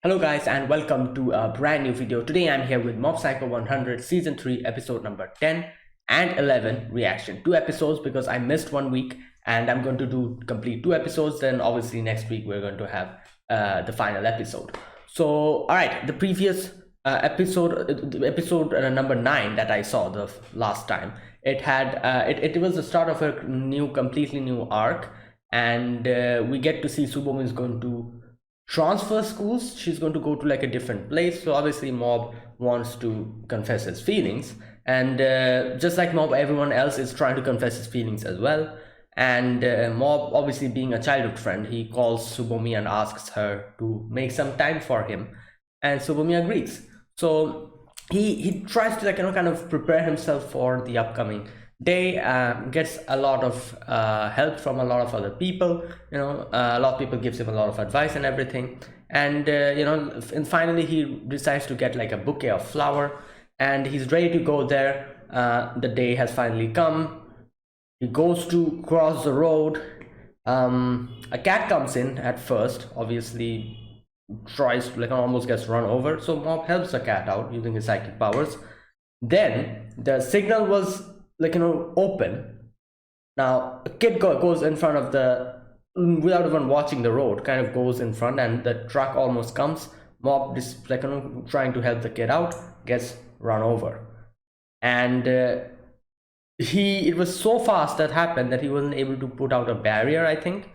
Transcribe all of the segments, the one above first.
Hello guys and welcome to a brand new video. Today I'm here with Mob Psycho 100 season 3 episode number 10 and 11 reaction. Two episodes because I missed 1 week and I'm going to do complete two episodes. Then obviously next week we're going to have the final episode. So alright, the previous episode number 9 that I saw the last time, it had it was the start of a completely new arc, and we get to see Subomi is going to transfer schools. She's going to go to like a different place. So obviously Mob wants to confess his feelings, and just like Mob, everyone else is trying to confess his feelings as well. And Mob, obviously being a childhood friend, he calls Subomi and asks her to make some time for him, and Subomi agrees. So he tries to, like, kind of prepare himself for the upcoming day. Gets a lot of help from a lot of other people. A lot of people gives him a lot of advice and everything. And and finally he decides to get like a bouquet of flower, and he's ready to go there. The day has finally come. He goes to cross the road. A cat comes in at first, obviously tries to, like, almost gets run over. So Mob helps the cat out using his psychic powers. Then the signal was, like, open. Now a kid goes in front of the, without even watching the road, kind of goes in front, and the truck almost comes. Mob is, like, trying to help the kid out, gets run over. And it was so fast that happened that he wasn't able to put out a barrier, I think.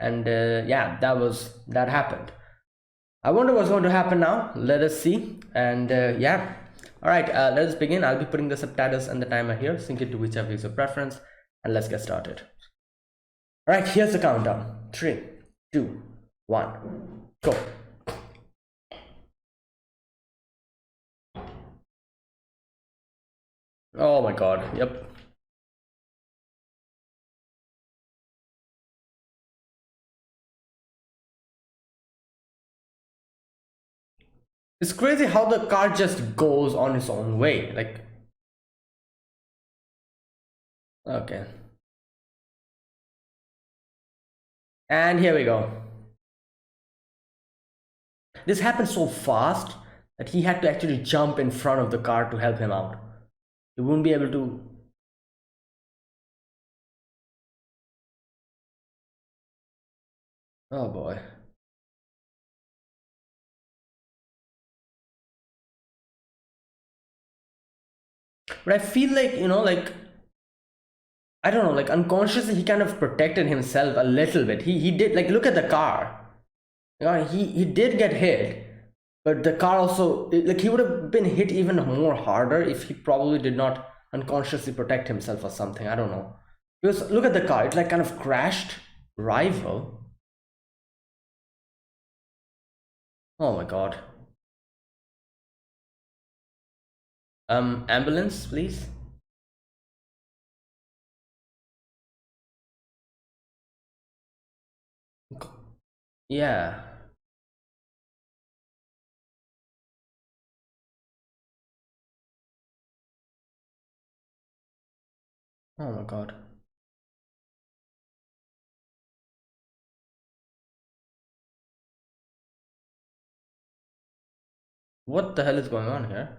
And yeah, that happened. I wonder what's going to happen now. Let us see. And yeah. All right, let us begin. I'll be putting the subtitles and the timer here. Sync it to whichever is your preference. And let's get started. All right, here's the countdown. 3, 2, 1, go. Oh my god. Yep. It's crazy how the car just goes on its own way. Like, okay. And here we go. This happened so fast that he had to actually jump in front of the car to help him out. He wouldn't be able to. Oh boy. But I feel like, like, I don't know, like unconsciously he kind of protected himself a little bit. He did, like, look at the car. He did get hit, but the car also, like, he would have been hit even more harder if he probably did not unconsciously protect himself or something. I don't know. Because look at the car, it, like, kind of crashed rival. Oh my god. Ambulance, please. Yeah. Oh my god. What the hell is going on here?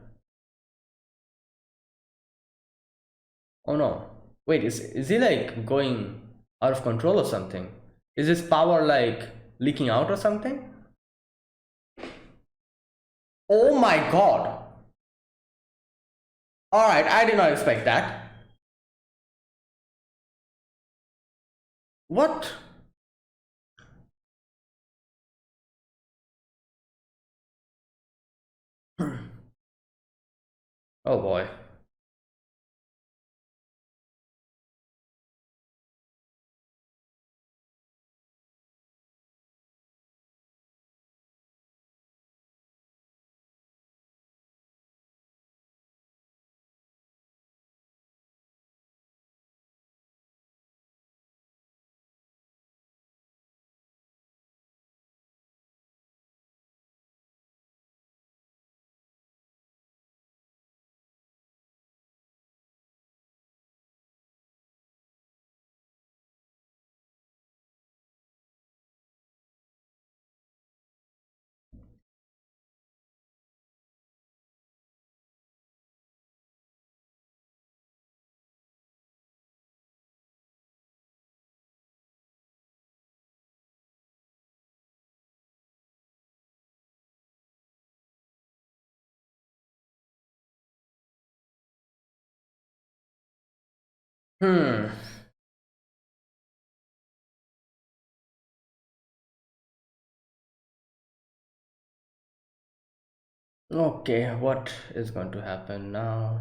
Oh no. Wait, is he, like, going out of control or something? Is his power, like, leaking out or something? Oh my god. Alright, I did not expect that. What? Oh boy. Hmm. Okay, what is going to happen now?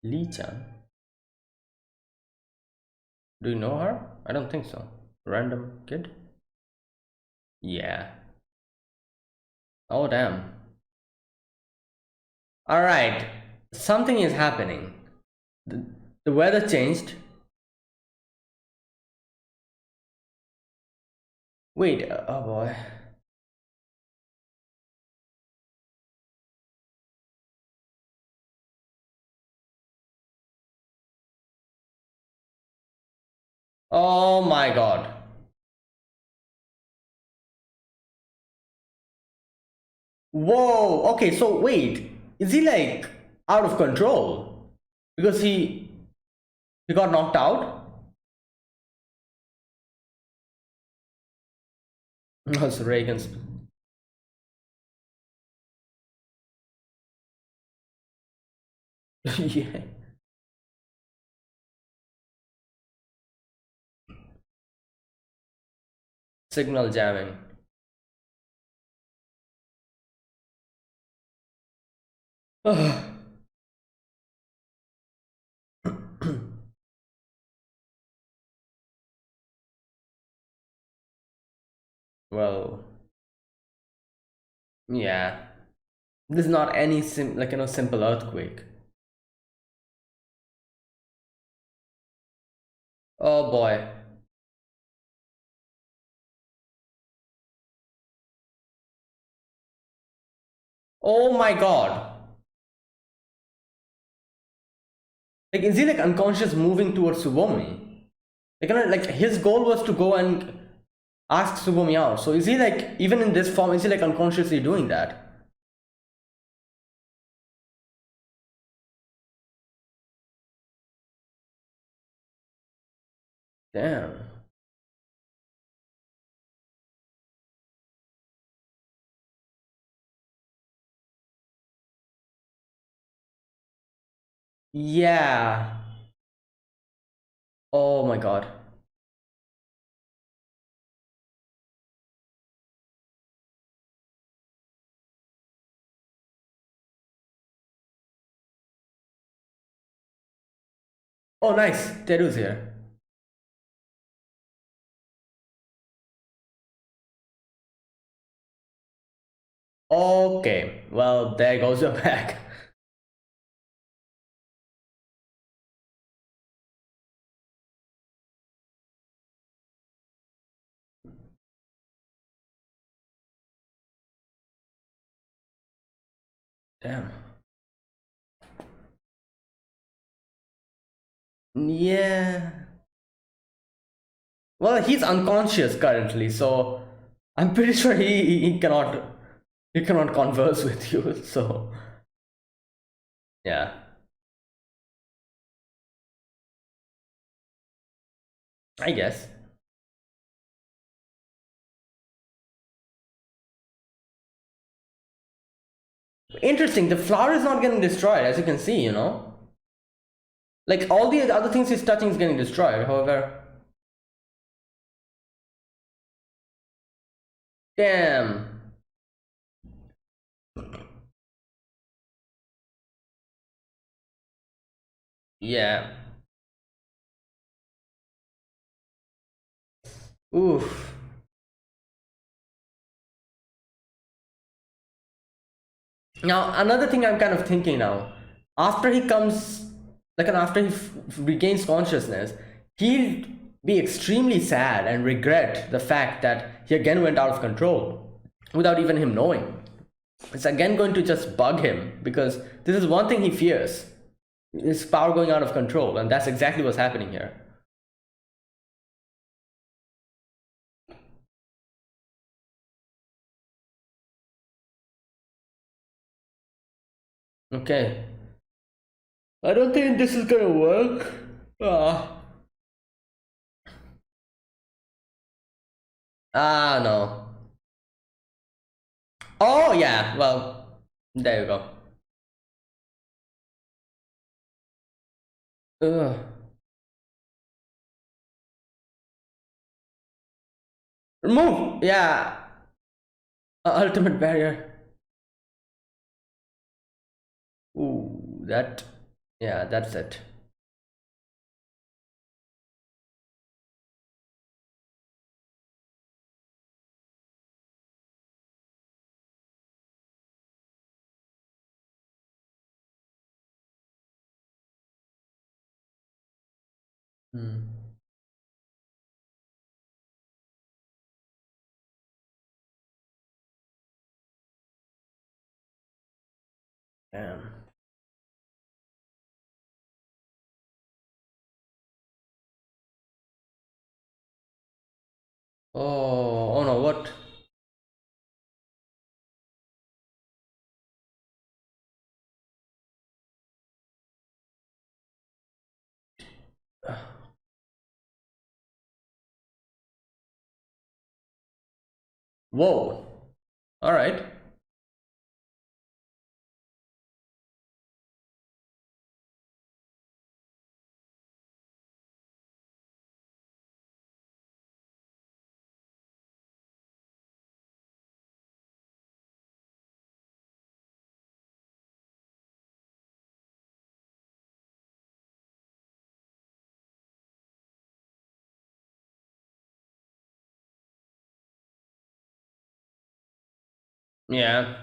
Lee Chan. Do you know her? I don't think so. Random kid? Yeah. Oh, damn. Alright. Something is happening. The, the weather changed. Wait, oh boy. Oh my god. Whoa. Okay, so wait. Is he like out of control? Because he got knocked out? That's Reagan's. Yeah. Signal jamming. Well, yeah. This is not any simple earthquake. Oh boy. Oh my god. Like, is he like unconscious moving towards Subomi? Like his goal was to go and ask Subomi out. So is he like, even in this form, is he like unconsciously doing that? Damn. Yeah. Oh my god. Oh nice. Teru's here. Okay. Well, there goes your back. Damn. Yeah. Well, he's unconscious currently, so I'm pretty sure he cannot converse with you. So yeah, I guess. Interesting. The flower is not getting destroyed, as you can see. Like all the other things he's touching is getting destroyed. However, damn. Yeah. Oof. Now another thing I'm kind of thinking now, after he comes, like, and after he regains consciousness, he'll be extremely sad and regret the fact that he again went out of control without even him knowing. It's again going to just bug him because this is one thing he fears: his power going out of control, and that's exactly what's happening here. Okay, I don't think this is gonna work. Ah, no. Oh yeah, well, there you go. Ugh. Remove. Yeah. Ultimate barrier. Ooh, that. Yeah, that's it. Hmm. Damn. Oh, oh no, what? Whoa. All right. Yeah.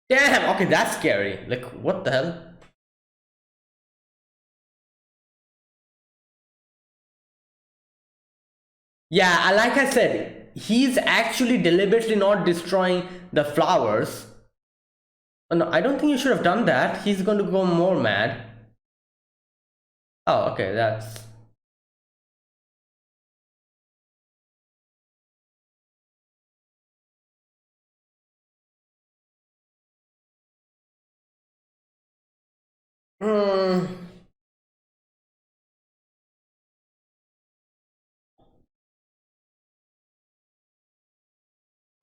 Damn. Okay, that's scary. Like, what the hell? Yeah, like I said, he's actually deliberately not destroying the flowers. Oh, no, I don't think you should have done that. He's going to go more mad. Oh, okay, that's. Hmm.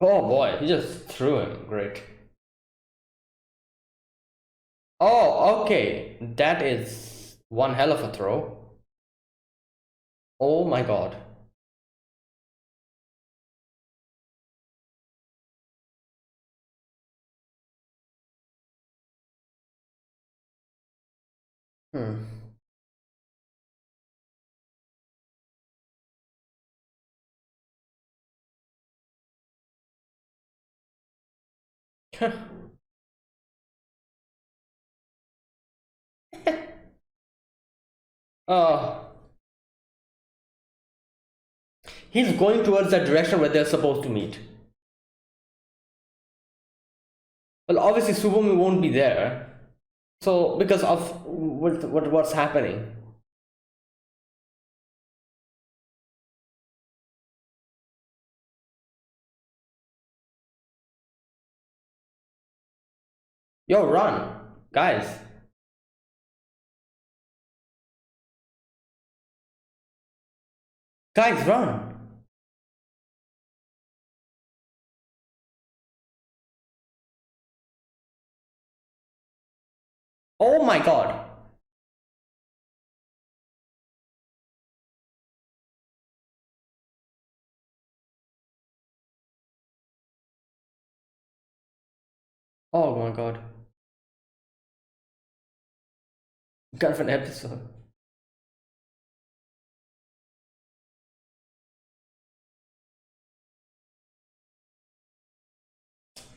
Oh boy, he just threw him. Great. Oh, okay. That is one hell of a throw. Oh my god. Hmm. Oh, he's going towards the direction where they're supposed to meet. Well, obviously Subumi won't be there. So because of what's happening. Yo, run, guys. Guys, run. Oh my god. Oh my god. Kind of an episode.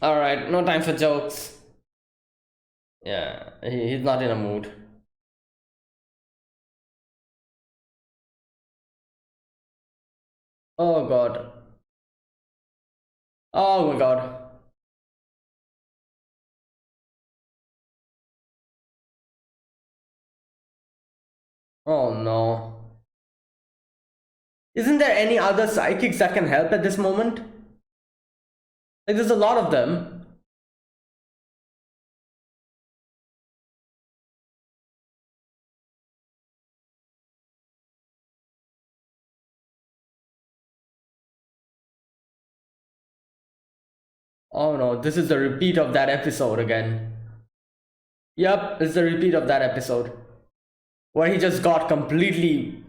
Alright, no time for jokes. Yeah, he's not in a mood. Oh god. Oh my god. Oh no. Isn't there any other psychics that can help at this moment? Like, there's a lot of them. Oh no, this is a repeat of that episode again. Yep, it's a repeat of that episode where he just got completely.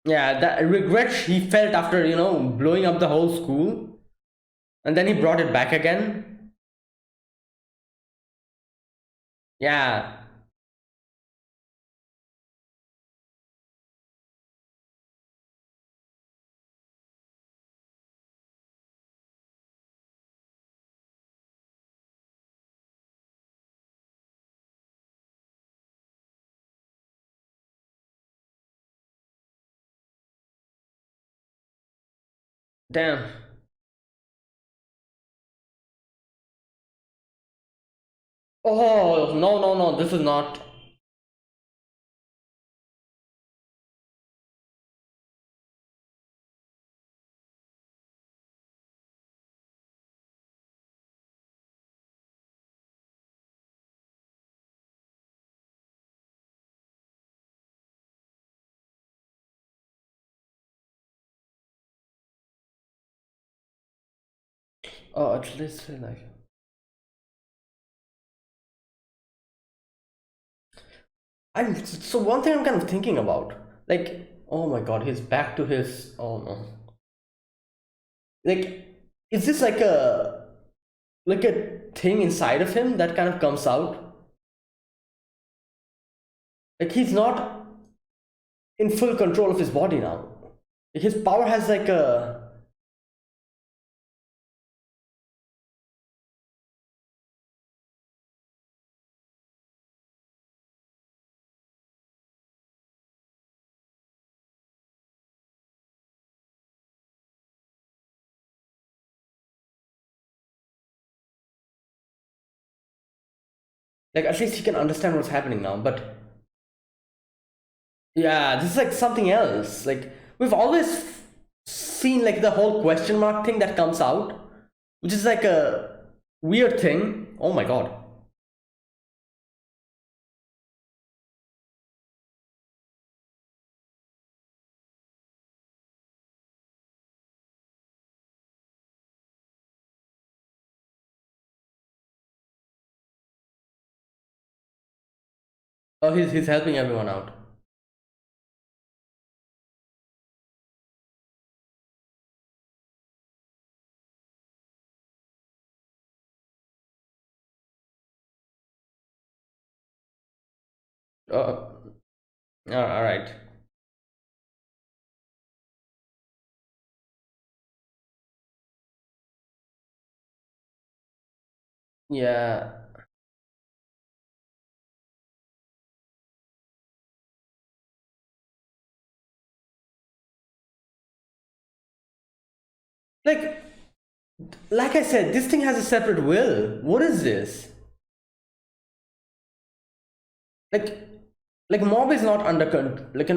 Yeah, that regret he felt after, blowing up the whole school, and then he brought it back again. Yeah, damn. Oh, no, no, no, this is not. Oh, at least like. So one thing I'm kind of thinking about, like, oh my god, he's back to his. Oh no. Like, is this like a thing inside of him that kind of comes out? Like he's not in full control of his body now. His power has like a. Like at least he can understand what's happening now. But yeah, this is like something else. Like we've always seen like the whole question mark thing that comes out, which is like a weird thing. Oh my god. Oh, he's helping everyone out. Oh, all right. Yeah. Like like I said, this thing has a separate will. What is this? Like Mob is not under like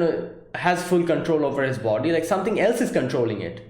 has full control over his body. Like something else is controlling it.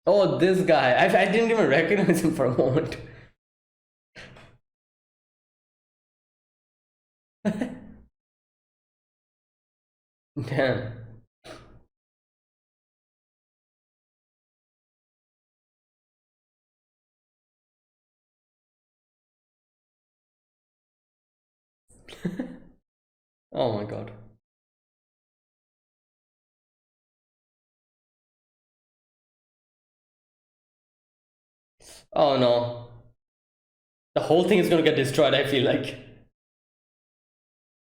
Oh, this guy. I didn't even recognize him for a moment. Damn. Oh my god. Oh no. The whole thing is gonna get destroyed, I feel like.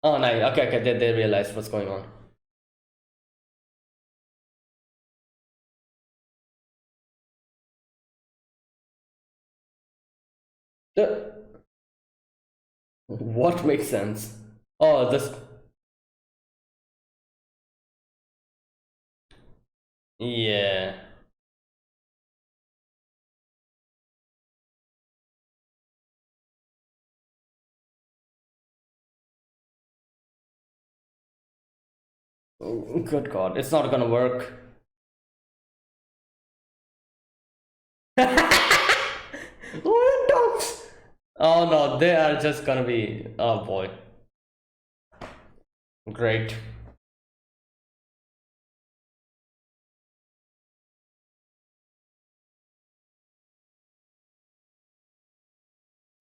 Oh, nice. Okay, okay. They realized what's going on. The, what makes sense? Oh, this. Yeah. Oh, good God, it's not gonna work. What dogs? Oh no, they are just gonna be. Oh boy. Great.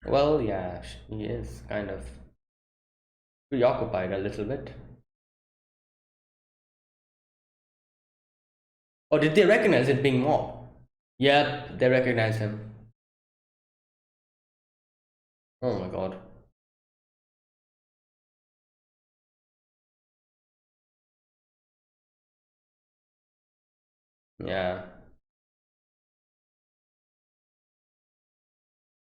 Well, yeah, he is kind of preoccupied a little bit. Oh, did they recognize it being Mob? Yep, they recognize him. Oh my God. Yeah.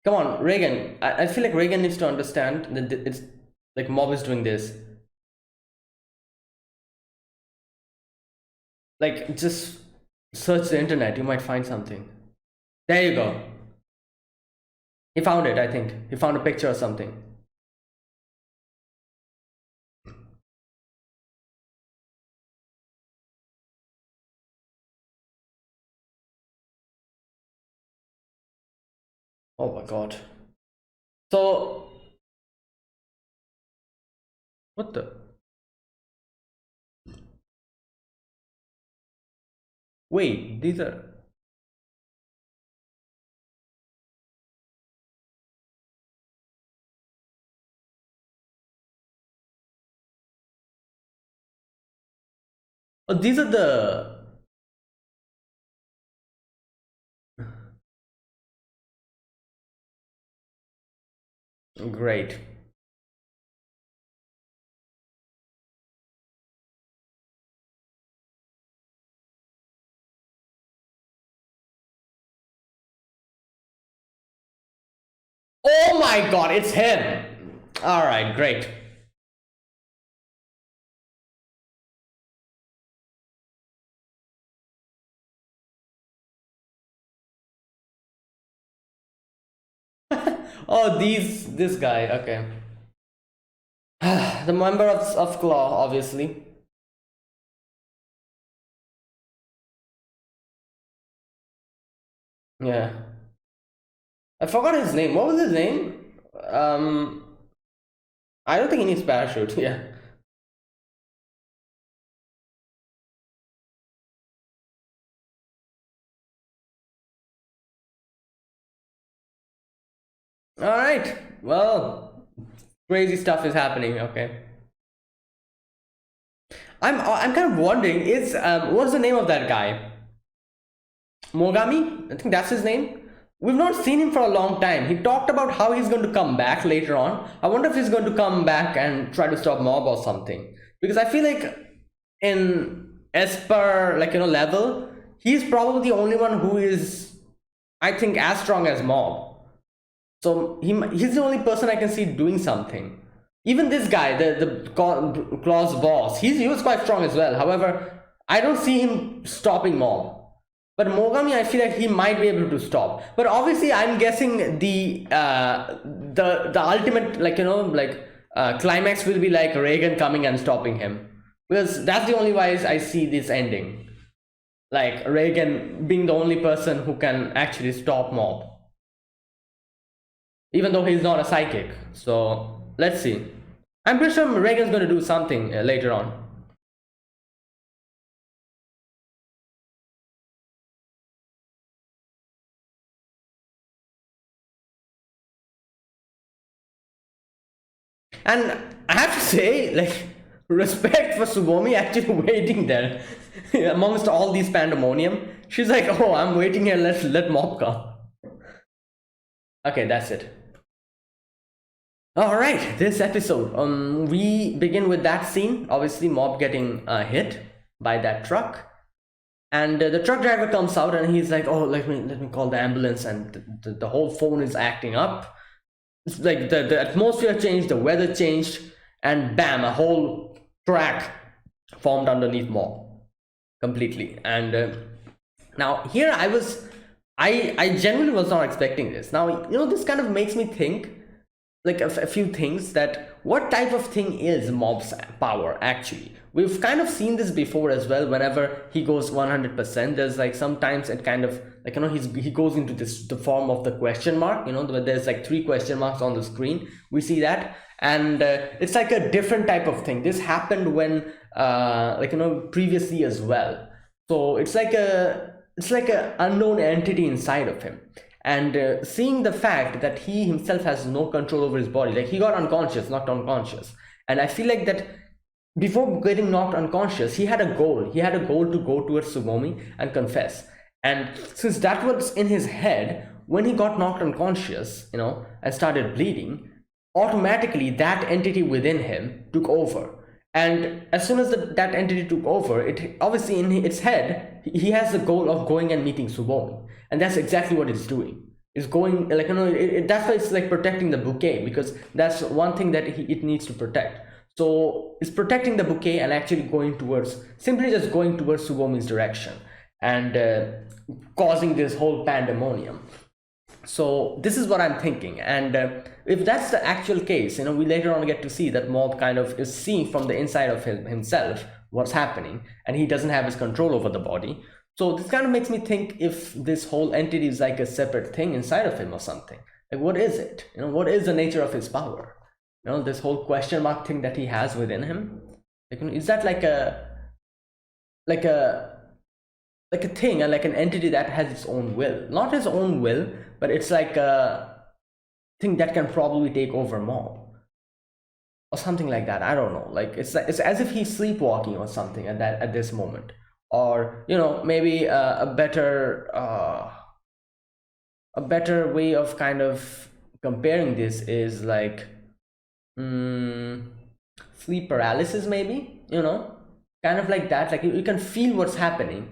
Come on, Reagan. I feel like Reagan needs to understand that it's like Mob is doing this. Like, just search the internet, you might find something. There you go. He found it, I think. He found a picture or something. Oh my God. So, what the? Wait, these are. Oh, these are the. Great. Oh my God, it's him. All right, great. Oh, this guy. Okay. The member of Claw, obviously. Yeah. I forgot his name. What was his name? I don't think he needs parachute. Yeah. All right. Well, crazy stuff is happening. Okay. I'm kind of wondering. Is what's the name of that guy? Mogami? I think that's his name. We've not seen him for a long time. He talked about how he's going to come back later on. I wonder if he's going to come back and try to stop Mob or something. Because I feel like in as per like level, he's probably the only one who is, I think, as strong as Mob. So he's the only person I can see doing something. Even this guy, the Claw's boss, he was quite strong as well. However, I don't see him stopping Mob. But Mogami, I feel like he might be able to stop. But obviously, I'm guessing the ultimate climax will be like Reagan coming and stopping him, because that's the only way I see this ending. Like Reagan being the only person who can actually stop Mob, even though he's not a psychic. So let's see. I'm pretty sure Reagan's going to do something later on. And I have to say, like, respect for Subomi actually waiting there amongst all these pandemonium. She's like, oh, I'm waiting here, let Mob come. Okay, that's it. All right, this episode, we begin with that scene. Obviously, Mob getting hit by that truck, and the truck driver comes out and he's like, "Oh, let me call the ambulance." And the whole phone is acting up. It's like the atmosphere changed, the weather changed, and bam, a whole crack formed underneath Mob completely. And now here I genuinely was not expecting this. Now this kind of makes me think like a few things, that what type of thing is Mob's power actually. We've kind of seen this before as well. Whenever he goes 100%, there's like sometimes it kind of like he goes into the form of the question mark, where there's like 3 question marks on the screen. We see that, and it's like a different type of thing. This happened when previously as well. So it's like a unknown entity inside of him. And seeing the fact that he himself has no control over his body, like he got knocked unconscious, and I feel like that before getting knocked unconscious, he had a goal to go towards Tsubomi and confess. And since that was in his head, when he got knocked unconscious, and started bleeding, automatically that entity within him took over. And as soon as that entity took over, it obviously in its head, he has the goal of going and meeting Tsubomi. And that's exactly what it's doing. It's going that's why it's like protecting the bouquet, because that's one thing that it needs to protect. So it's protecting the bouquet and actually simply just going towards Tsubomi's direction, and causing this whole pandemonium. So this is what I'm thinking. And if that's the actual case, we later on get to see that Mob kind of is seeing from the inside of himself what's happening, and he doesn't have his control over the body. So this kind of makes me think if this whole entity is like a separate thing inside of him or something. Like, what is it? What is the nature of his power? This whole question mark thing that he has within him. Like, is that like a thing, and like an entity that has its own will? Not his own will, but it's like a thing that can probably take over Mob or something like that. I don't know. Like it's as if he's sleepwalking or something at this moment. Or maybe a better way of kind of comparing this is like sleep paralysis, maybe, kind of like that. Like you can feel what's happening,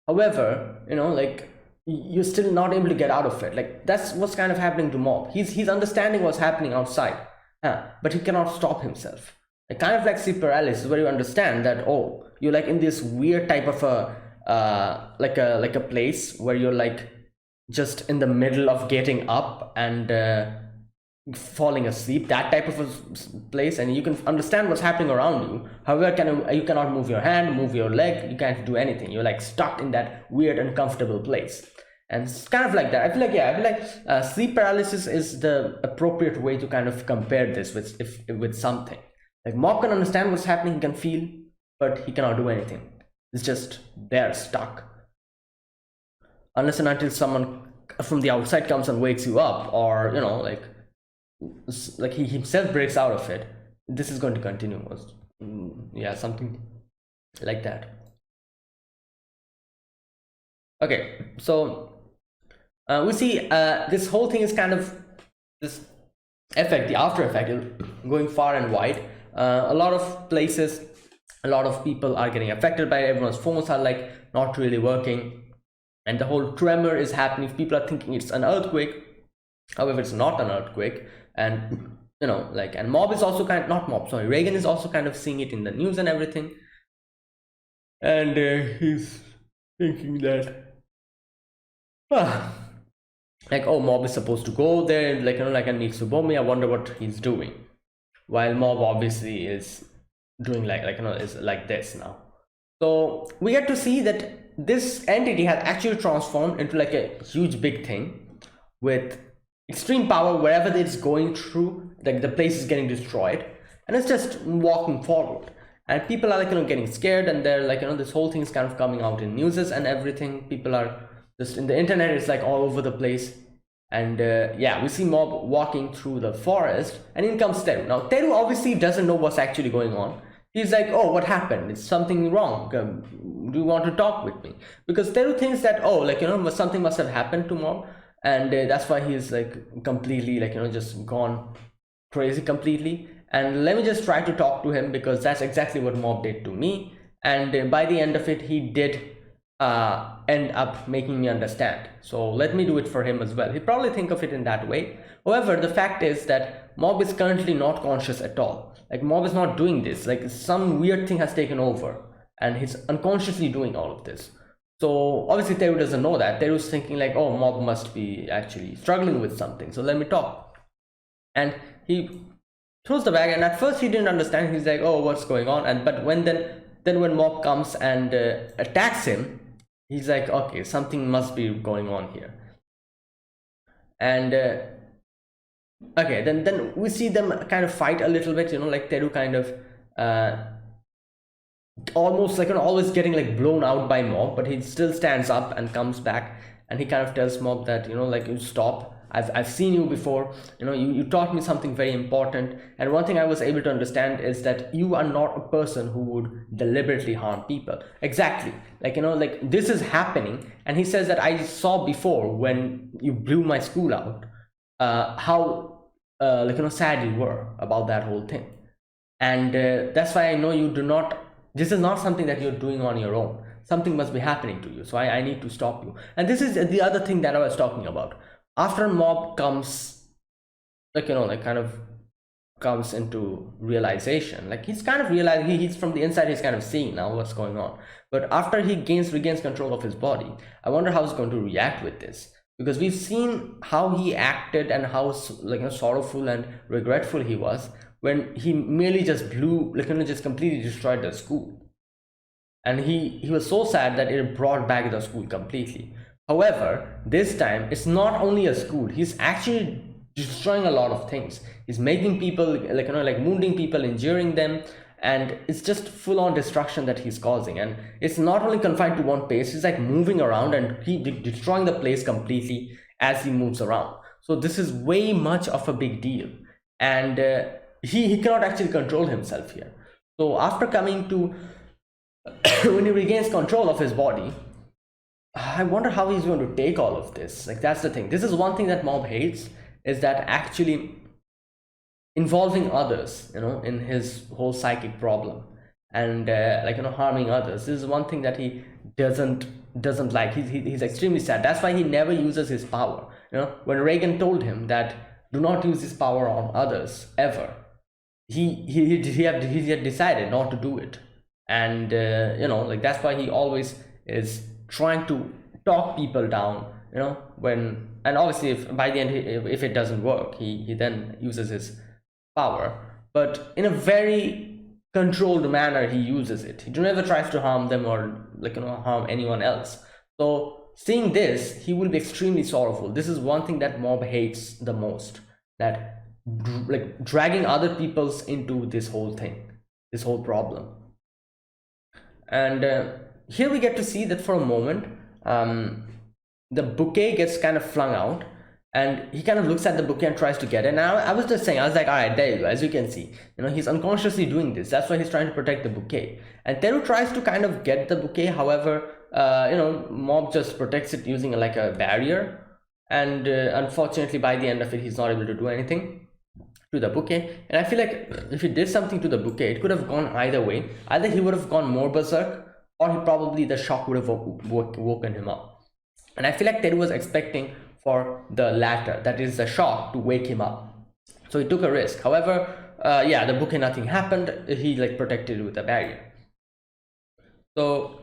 however, like you're still not able to get out of it. Like that's what's kind of happening to Mob. He's understanding what's happening outside, but he cannot stop himself. Like, kind of like sleep paralysis, where you understand that, oh, you're like in this weird type of a place where you're like just in the middle of getting up and falling asleep, that type of a place, and you can understand what's happening around you. However, you cannot move your hand, move your leg, you can't do anything. You're like stuck in that weird uncomfortable place. And it's kind of like that. I feel like sleep paralysis is the appropriate way to kind of compare this with something. Like Mob can understand what's happening, he can feel, but he cannot do anything. It's just there, stuck. Unless and until someone from the outside comes and wakes you up, or like he himself breaks out of it. This is going to continue. Yeah, something like that. Okay, so we see this whole thing is kind of this effect, the after effect, is going far and wide. A lot of places, a lot of people are getting affected by it. Everyone's phones are like not really working, and the whole tremor is happening. People are thinking it's an earthquake, however it's not an earthquake. And and Mob is also Reigen is also kind of seeing it in the news and everything, and he's thinking that like, oh, Mob is supposed to go there, and meet Tsubomi. I wonder what he's doing. While Mob obviously is doing is like this now. So we get to see that this entity has actually transformed into like a huge big thing with extreme power. Wherever it's going through, like the place is getting destroyed, and it's just walking forward. And people are getting scared, and they're this whole thing is kind of coming out in newses and everything. People are just in the internet, it's like all over the place. And yeah, we see Mob walking through the forest, and in comes Teru. Now Teru obviously doesn't know what's actually going on. He's like, oh, what happened? Is something wrong? Do you want to talk with me? Because Teru thinks that, oh, something must have happened to Mob, and that's why he's like completely just gone crazy completely. And let me just try to talk to him, because that's exactly what Mob did to me. And by the end of it, he did end up making me understand. So let me do it for him as well. He probably think of it in that way. However, the fact is that Mob is currently not conscious at all. Like, Mob is not doing this. Like, some weird thing has taken over and he's unconsciously doing all of this. So obviously Teru doesn't know that. Teru's thinking like, oh, Mob must be actually struggling with something, so let me talk. And he throws the bag, and at first he didn't understand. He's like, oh, what's going on? And but when then when Mob comes and attacks him, he's like, okay, something must be going on here. And okay, then we see them kind of fight a little bit, like Teru kind of almost like always getting like blown out by Mob, but he still stands up and comes back, and he kind of tells Mob that, like, you stop. I've seen you before. You taught me something very important, and one thing I was able to understand is that you are not a person who would deliberately harm people. Exactly, like this is happening. And he says that I saw before when you blew my school out, how sad you were about that whole thing. And that's why I know you do not, this is not something that you're doing on your own. Something must be happening to you, so I need to stop you. And this is the other thing that I was talking about. After Mob comes, kind of comes into realization, like he's kind of realized, he's from the inside, he's kind of seeing now what's going on. But after he regains control of his body, I wonder how he's going to react with this, because we've seen how he acted and how sorrowful and regretful he was when he merely just blew, just completely destroyed the school. And he was so sad that it brought back the school completely. However, this time it's not only a school, he's actually destroying a lot of things. He's making people wounding people, injuring them, and it's just full-on destruction that he's causing. And it's not only confined to one place, he's like moving around and he destroying the place completely as he moves around. So this is way much of a big deal, and he cannot actually control himself here. So after coming to when he regains control of his body, I wonder how he's going to take all of this. Like, that's the thing. This is one thing that Mob hates, is that actually involving others, in his whole psychic problem, and harming others. This is one thing that he doesn't like. He's extremely sad. That's why he never uses his power. When Reagan told him that do not use his power on others ever, he had decided not to do it. And that's why he always is trying to talk people down, and obviously if by the end if it doesn't work, he then uses his power, but in a very controlled manner. He uses it. He never tries to harm them or harm anyone else. So seeing this, he will be extremely sorrowful. This is one thing that Mob hates the most, that dragging other people's into this whole thing, this whole problem. And here we get to see that for a moment, the bouquet gets kind of flung out, and he kind of looks at the bouquet and tries to get it. Now I was just saying, I was like, all right, there you go. As you can see, he's unconsciously doing this. That's why he's trying to protect the bouquet. And Teru tries to kind of get the bouquet. However, Mob just protects it using like a barrier. And unfortunately, by the end of it, he's not able to do anything to the bouquet. And I feel like if he did something to the bouquet, it could have gone either way. Either he would have gone more berserk, or the shock would have woken him up. And I feel like Teru was expecting for the latter, that is the shock, to wake him up. So he took a risk. However, the bouquet, nothing happened. He protected it with a barrier. So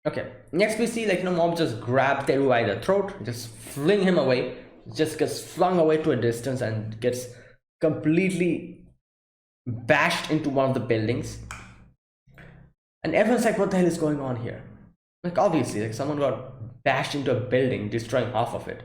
okay, next we see Mob just grab Teru by the throat, just fling him away, just gets flung away to a distance and gets completely bashed into one of the buildings. And everyone's like, what the hell is going on here? Obviously, someone got bashed into a building, destroying half of it.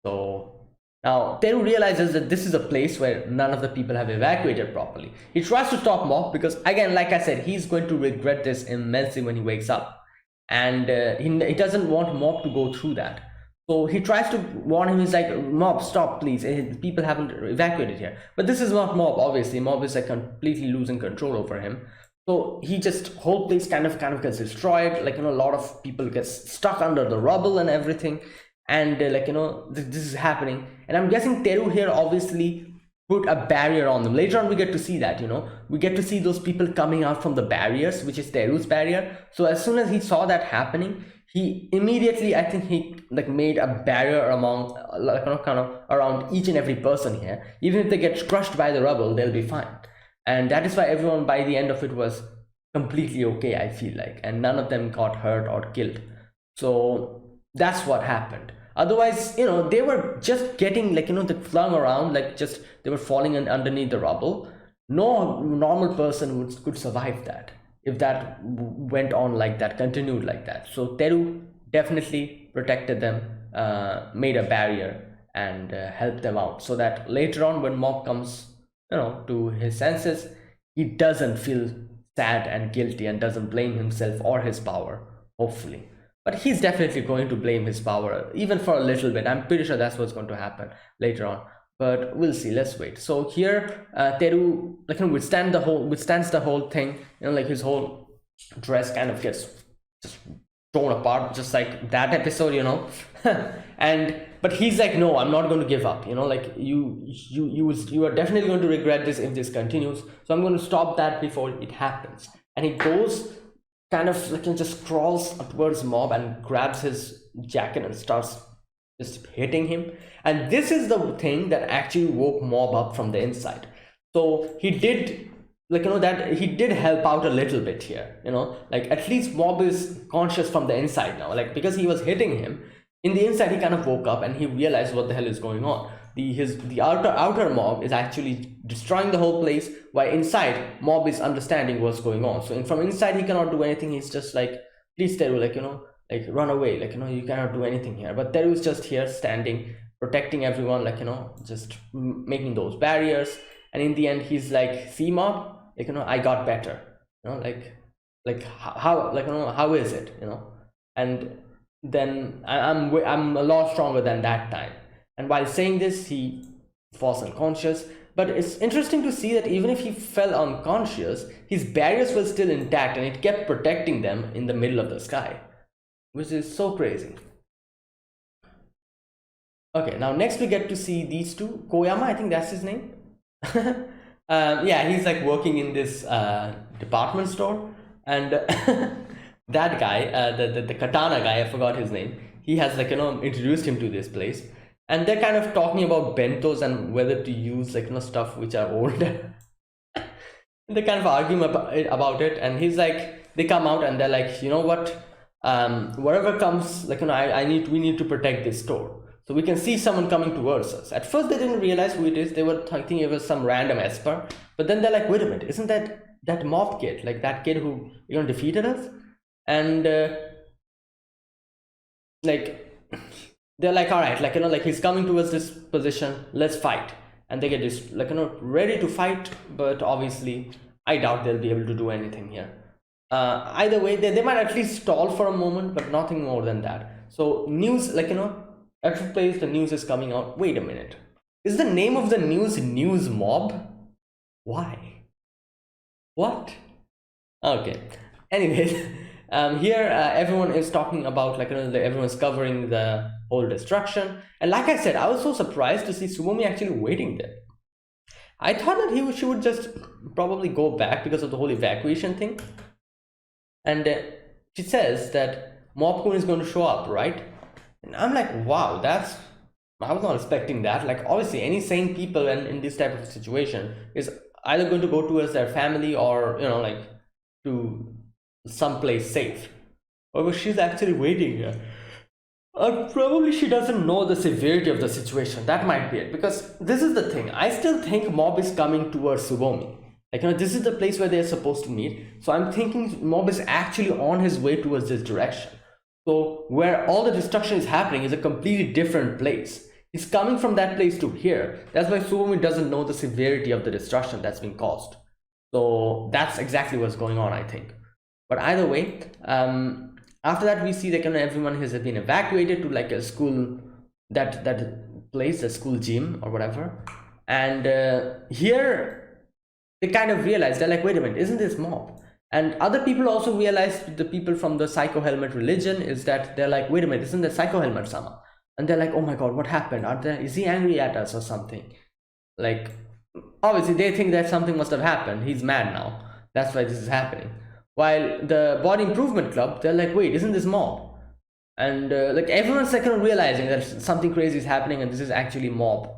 So now Teru realizes that this is a place where none of the people have evacuated properly. He tries to stop Mob because, again, like I said, he's going to regret this immensely when he wakes up. And he doesn't want Mob to go through that. So he tries to warn him. He's like, Mob, stop, please. People haven't evacuated here. But this is not Mob, obviously. Mob is completely losing control over him. So he just, whole place kind of gets destroyed. A lot of people get stuck under the rubble and everything. And this is happening. And I'm guessing Teru here obviously put a barrier on them. Later on we get to see that, we get to see those people coming out from the barriers, which is Teru's barrier. So as soon as he saw that happening, he immediately, I think he like made a barrier among kind of around each and every person here. Even if they get crushed by the rubble, they'll be fine. And that is why everyone by the end of it was completely okay, I feel like, and none of them got hurt or killed. So that's what happened. Otherwise, they were just getting like, they flung around, like just they were falling underneath the rubble. No normal person could survive that if that went on like that, continued like that. So Teru definitely protected them, made a barrier, and helped them out, so that later on when Mob comes, to his senses, he doesn't feel sad and guilty and doesn't blame himself or his power, hopefully. But he's definitely going to blame his power, even for a little bit. I'm pretty sure that's what's going to happen later on. But we'll see. Let's wait. So here, Teru withstands the whole thing. Like his whole dress kind of gets just torn apart, just like that episode, but he's like, no, I'm not going to give up. Like you are definitely going to regret this if this continues. So I'm going to stop that before it happens. And he goes, kind of like just crawls towards Mob and grabs his jacket and starts just hitting him. And this is the thing that actually woke Mob up from the inside. So he did that he did help out a little bit here, like at least Mob is conscious from the inside now, like because he was hitting him in the inside, he kind of woke up and he realized what the hell is going on. The outer Mob is actually destroying the whole place, while inside Mob is understanding what's going on. So from inside he cannot do anything. He's just like, please Teru, like run away, you cannot do anything here. But Teru is just here standing, protecting everyone, just making those barriers. And in the end he's like, see Mob, I got better, how is it, and then I'm a lot stronger than that time. And while saying this, he falls unconscious. But it's interesting to see that even if he fell unconscious, his barriers were still intact and it kept protecting them in the middle of the sky, which is so crazy. Okay, now next we get to see these two. Koyama, I think that's his name. Yeah, he's like working in this department store, and that guy, the katana guy, I forgot his name, he has introduced him to this place. And they're kind of talking about bentos and whether to use stuff which are old. They're kind of arguing about it, and he's like, they come out and they're like, you know what, whatever comes, we need to protect this store. So we can see someone coming towards us. At first they didn't realize who it is. They were thinking it was some random Esper, but then they're like, wait a minute, isn't that Mob kid, like that kid who defeated us? And they're like, all right, he's coming towards this position, let's fight. And they get this ready to fight, but obviously I doubt they'll be able to do anything here. Either way, they might at least stall for a moment, but nothing more than that. So news, every place the news is coming out. Wait a minute, is the name of the news Mob? Why? What? Okay, anyways. Here everyone is talking about everyone's covering the whole destruction. And like I said, I was so surprised to see Tsubomi actually waiting there. I thought that she would just probably go back because of the whole evacuation thing. And she says that Mob-kun is going to show up, right? And I'm like, wow, I was not expecting that. Like, obviously any sane people in this type of situation is either going to go towards their family or to someplace safe. Or she's actually waiting here. Probably she doesn't know the severity of the situation. That might be it. Because this is the thing, I still think Mob is coming towards Tsubomi. This is the place where they're supposed to meet. So I'm thinking Mob is actually on his way towards this direction. So where all the destruction is happening is a completely different place. He's coming from that place to here. That's why Tsubomi doesn't know the severity of the destruction that's been caused. So that's exactly what's going on, I think. But either way, after that we see that everyone has been evacuated to a school, that place, the school gym or whatever. And here they kind of realize, they're like, wait a minute, isn't this Mob? And other people also realize, the people from the Psycho Helmet religion, is that they're like, wait a minute, isn't the Psycho Helmet Sama? and they're like, oh my god, what happened? Is he angry at us or something? Like, obviously they think that something must have happened, he's mad now, that's why this is happening. While the Body Improvement Club, they're like, wait, isn't this Mob? And like everyone's like kind of realizing that something crazy is happening and this is actually Mob,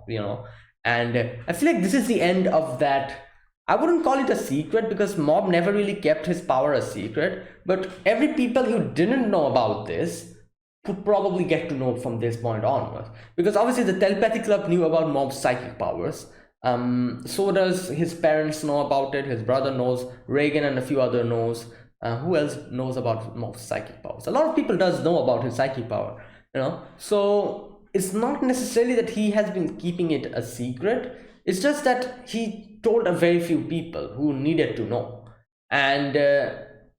and I feel like this is the end of that. I wouldn't call it a secret because Mob never really kept his power a secret, but every people who didn't know about this would probably get to know from this point onwards, because obviously the Telepathy Club knew about Mob's psychic powers. So does his parents know about it, his brother knows, Reagan and a few other knows. Who else knows about Mob's psychic powers? A lot of people does know about his psychic power, so it's not necessarily that he has been keeping it a secret. It's just that he told a very few people who needed to know. And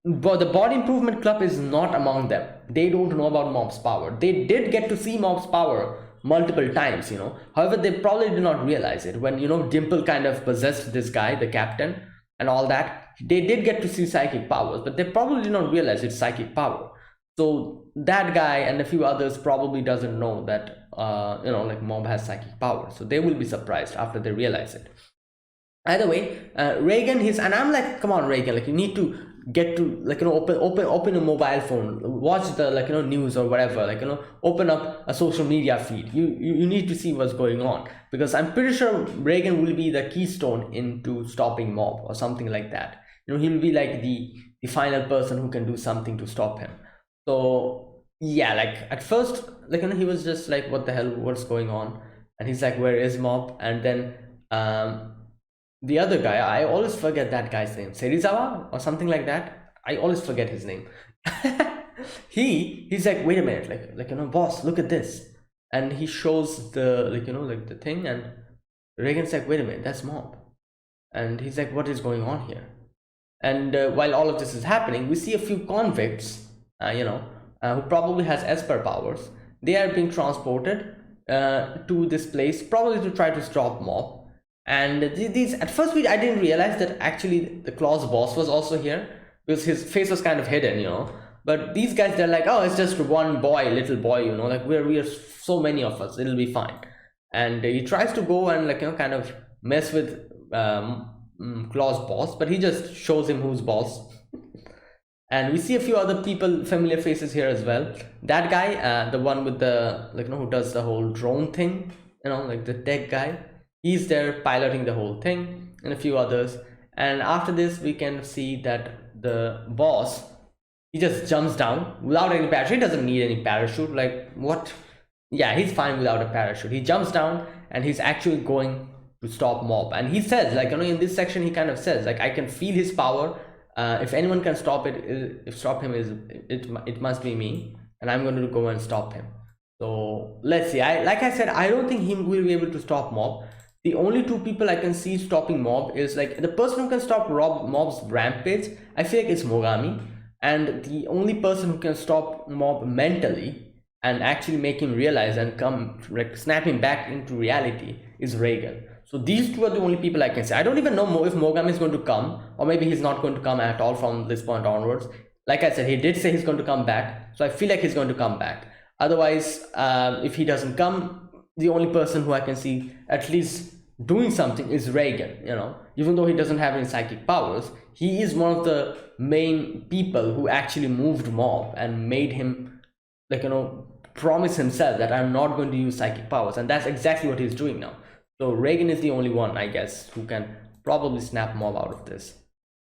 but the Body Improvement Club is not among them. They don't know about Mob's power. They did get to see Mob's power multiple times, however they probably did not realize it when Dimple kind of possessed this guy, the captain, and all that. They did get to see psychic powers, but they probably did not realize it's psychic power. So that guy and a few others probably doesn't know that like Mob has psychic power, so they will be surprised after they realize it. Either way, Reagan, and I'm like, come on, Reagan, like you need to get to like open a mobile phone, watch the news or whatever, open up a social media feed. You need to see what's going on, because I'm pretty sure Reagan will be the keystone into stopping Mob or something like that. He'll be like the final person who can do something to stop him. So yeah, like at first, he was just like, what the hell, what's going on? And he's like, where is Mob? And then the other guy, I always forget that guy's name, Serizawa or something like that. I always forget his name. He's like, wait a minute, boss, look at this. And he shows the the thing, and Reagan's like, wait a minute, that's Mob. And he's like, what is going on here? And while all of this is happening, we see a few convicts, who probably has Esper powers. They are being transported to this place, probably to try to stop Mob. And these, at first, I didn't realize that actually the Claw's boss was also here, because his face was kind of hidden. But these guys, they're like, oh, it's just one boy, little boy, like we are so many of us, it'll be fine. And he tries to go and kind of mess with Claw's boss, but he just shows him who's boss. And we see a few other people, familiar faces here as well. That guy, the one with the who does the whole drone thing, like the tech guy, he's there piloting the whole thing, and a few others. And after this, we can see that the boss, he just jumps down without any parachute. He doesn't need any parachute. Like, what? Yeah, he's fine without a parachute. He jumps down and he's actually going to stop Mob. And he says, in this section, he kind of says, like, I can feel his power. If anyone can stop him, it must be me, and I'm going to go and stop him. So let's see. Like I said, I don't think he will be able to stop Mob. The only two people I can see stopping Mob is like the person who can stop Mob's rampage. I feel like it's Mogami, and the only person who can stop Mob mentally and actually make him realize and snap him back into reality is Reagan. So these two are the only people I can say. I don't even know if Mogami is going to come, or maybe he's not going to come at all from this point onwards. Like I said, he did say he's going to come back, so I feel like he's going to come back. Otherwise, if he doesn't come, the only person who I can see at least doing something is Reagan. Even though he doesn't have any psychic powers, he is one of the main people who actually moved Mob and made him promise himself that I'm not going to use psychic powers, and that's exactly what he's doing now. So Reagan is the only one, I guess, who can probably snap Mob out of this.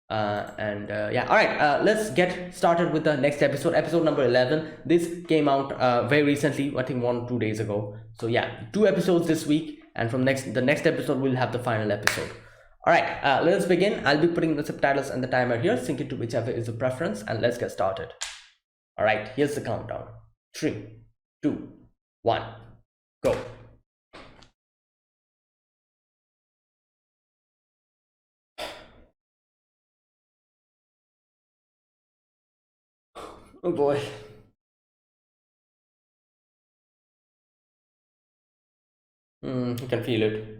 Yeah, all right, let's get started with the next episode number 11. This came out very recently, I think 1 or 2 days ago. So yeah, 2 episodes this week, and from the next episode we'll have the final episode. All right, let's begin. I'll be putting the subtitles and the timer here, sync it to whichever is your preference, and let's get started. All right, here's the countdown. 3, 2, 1, go. Oh boy. You can feel it.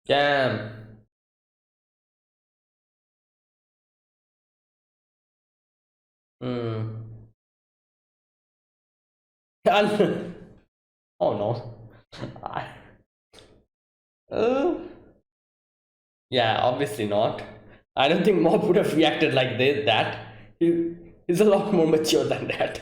Damn. Hmm. Oh no. I- Uh, yeah, obviously not. I don't think Mob would have reacted like that. He's a lot more mature than that.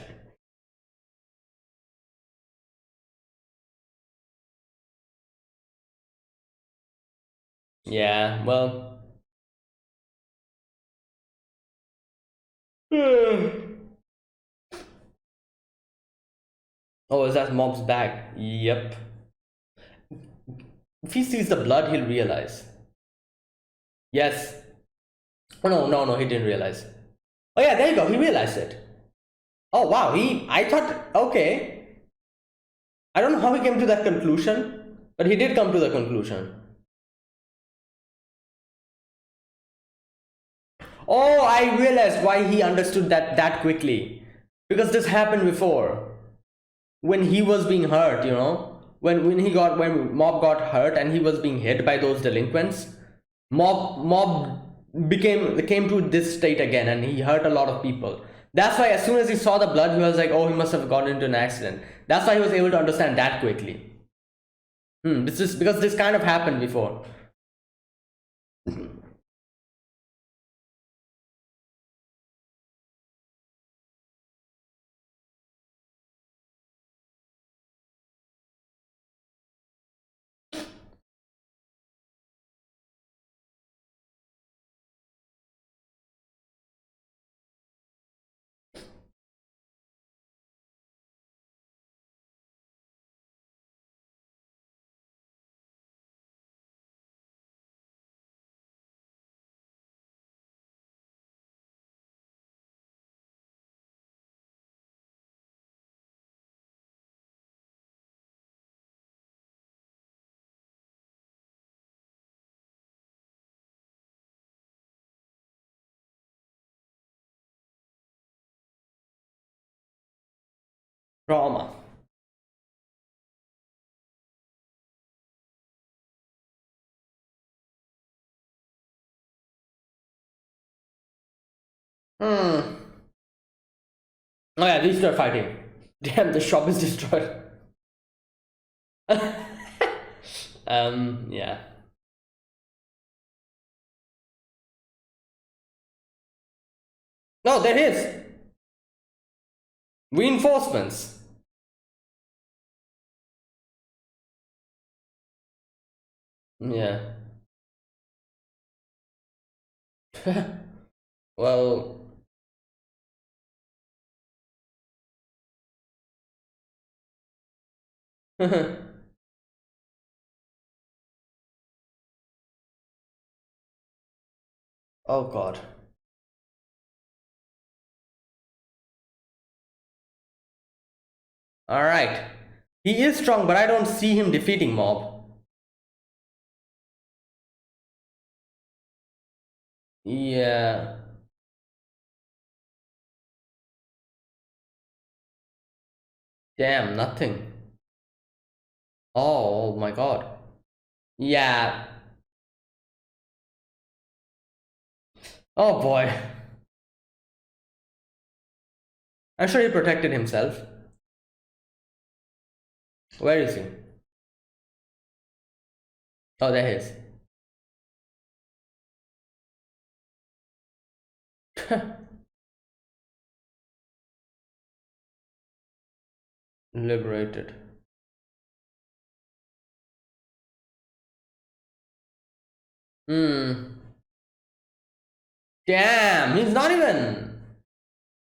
Yeah, well. Oh, is that Mob's bag? Yep. If he sees the blood, he'll realize. Yes. Oh no, no, no, he didn't realize. Oh yeah, there you go. He realized it. Oh wow, I thought, okay. I don't know how he came to that conclusion, but he did come to the conclusion. Oh, I realized why he understood that quickly. Because this happened before. When he was being hurt, when Mob got hurt and he was being hit by those delinquents, Mob came to this state again and he hurt a lot of people. That's why as soon as he saw the blood, he was like, oh, he must have gotten into an accident. That's why he was able to understand that quickly. This is because this kind of happened before. Trauma. Hmm. Oh yeah, these two are fighting. Damn, the shop is destroyed. Yeah. No, there is reinforcements. Yeah. Well. Oh God. All right. He is strong, but I don't see him defeating Mob. Yeah. Damn, nothing. Oh my God. Yeah. Oh boy. I'm sure he protected himself. Where is he? Oh, there he is. Liberated. Hmm. Damn, he's not even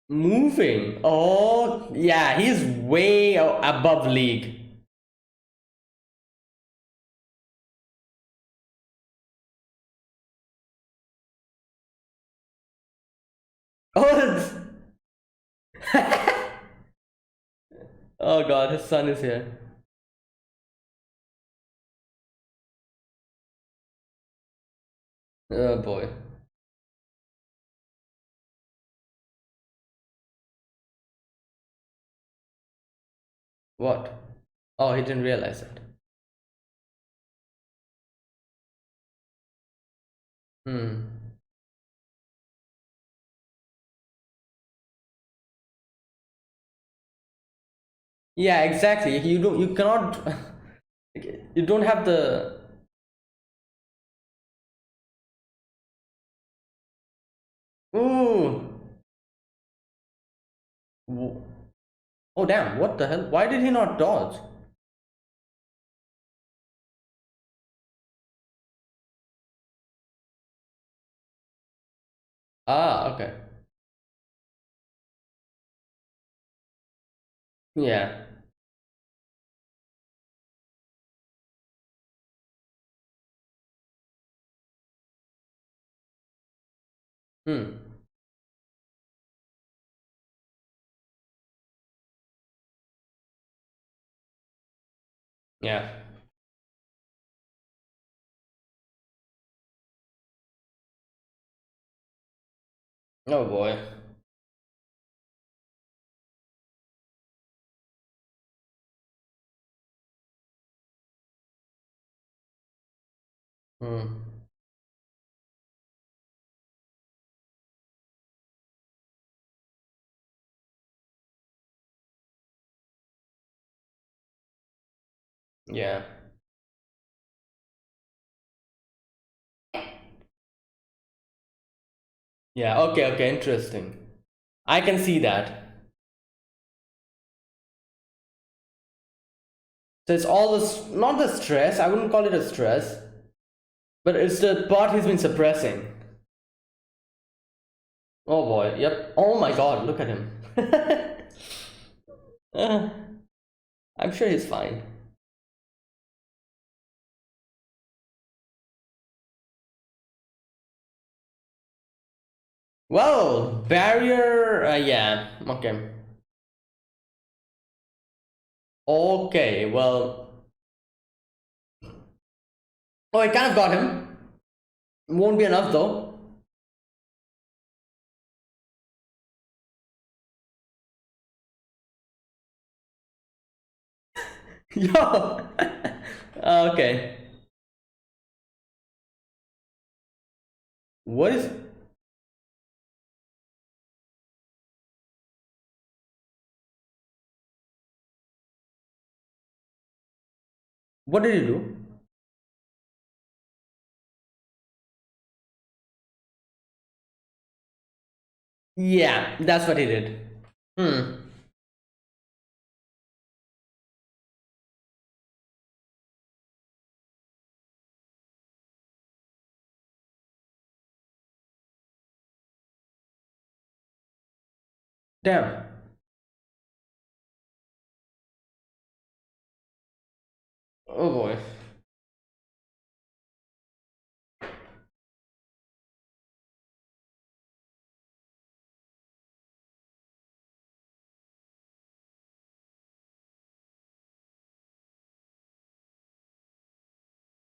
moving. Oh, yeah, he's way above league. Oh, oh God, his son is here. Oh boy. What? Oh, he didn't realize it. Hmm. Yeah, exactly. You cannot you don't have the. Ooh. Wo- Oh damn, what the hell? Why did he not dodge? Ah, okay. Yeah. Hmm. Yeah. Oh boy. Hmm. Yeah. Yeah. Okay. Okay. Interesting. I can see that. So it's all this, not the stress. I wouldn't call it a stress, but it's the part he's been suppressing. Oh boy. Yep. Oh my God. Look at him. Uh, I'm sure he's fine. Well, barrier. Yeah. Okay. Okay. Well. Oh, I kind of got him. Won't be enough though. Yo. Okay. What is? What did you do? Yeah, that's what he did. Hmm. Damn. Oh boy.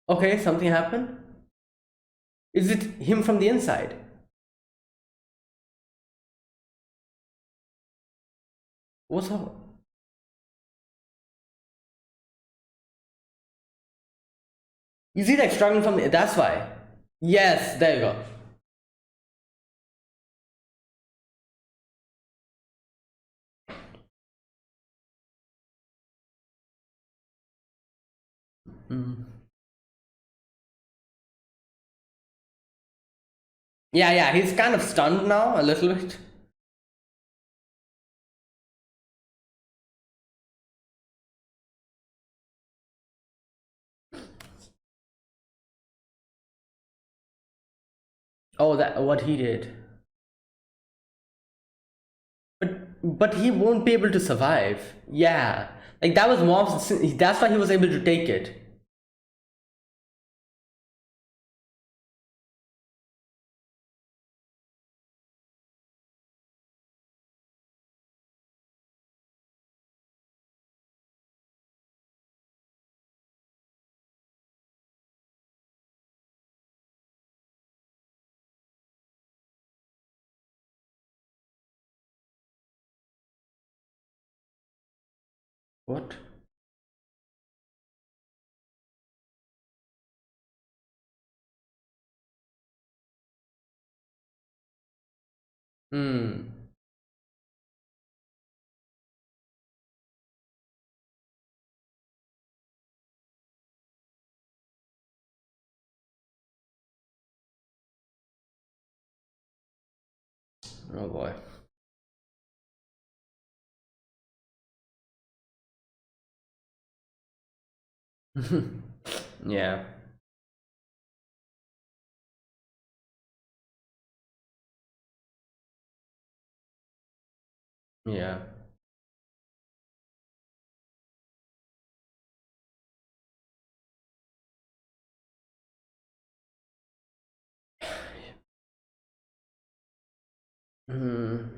Okay, something happened. Is it him from the inside? What's up? Is he like struggling from the? That's why. Yes, there you go. Hmm. Yeah, yeah, he's kind of stunned now a little bit. Oh, that what he did. But he won't be able to survive. Yeah, like that was Mob's. That's why he was able to take it. What? Hmm. Oh boy. Yeah. Yeah. Hmm.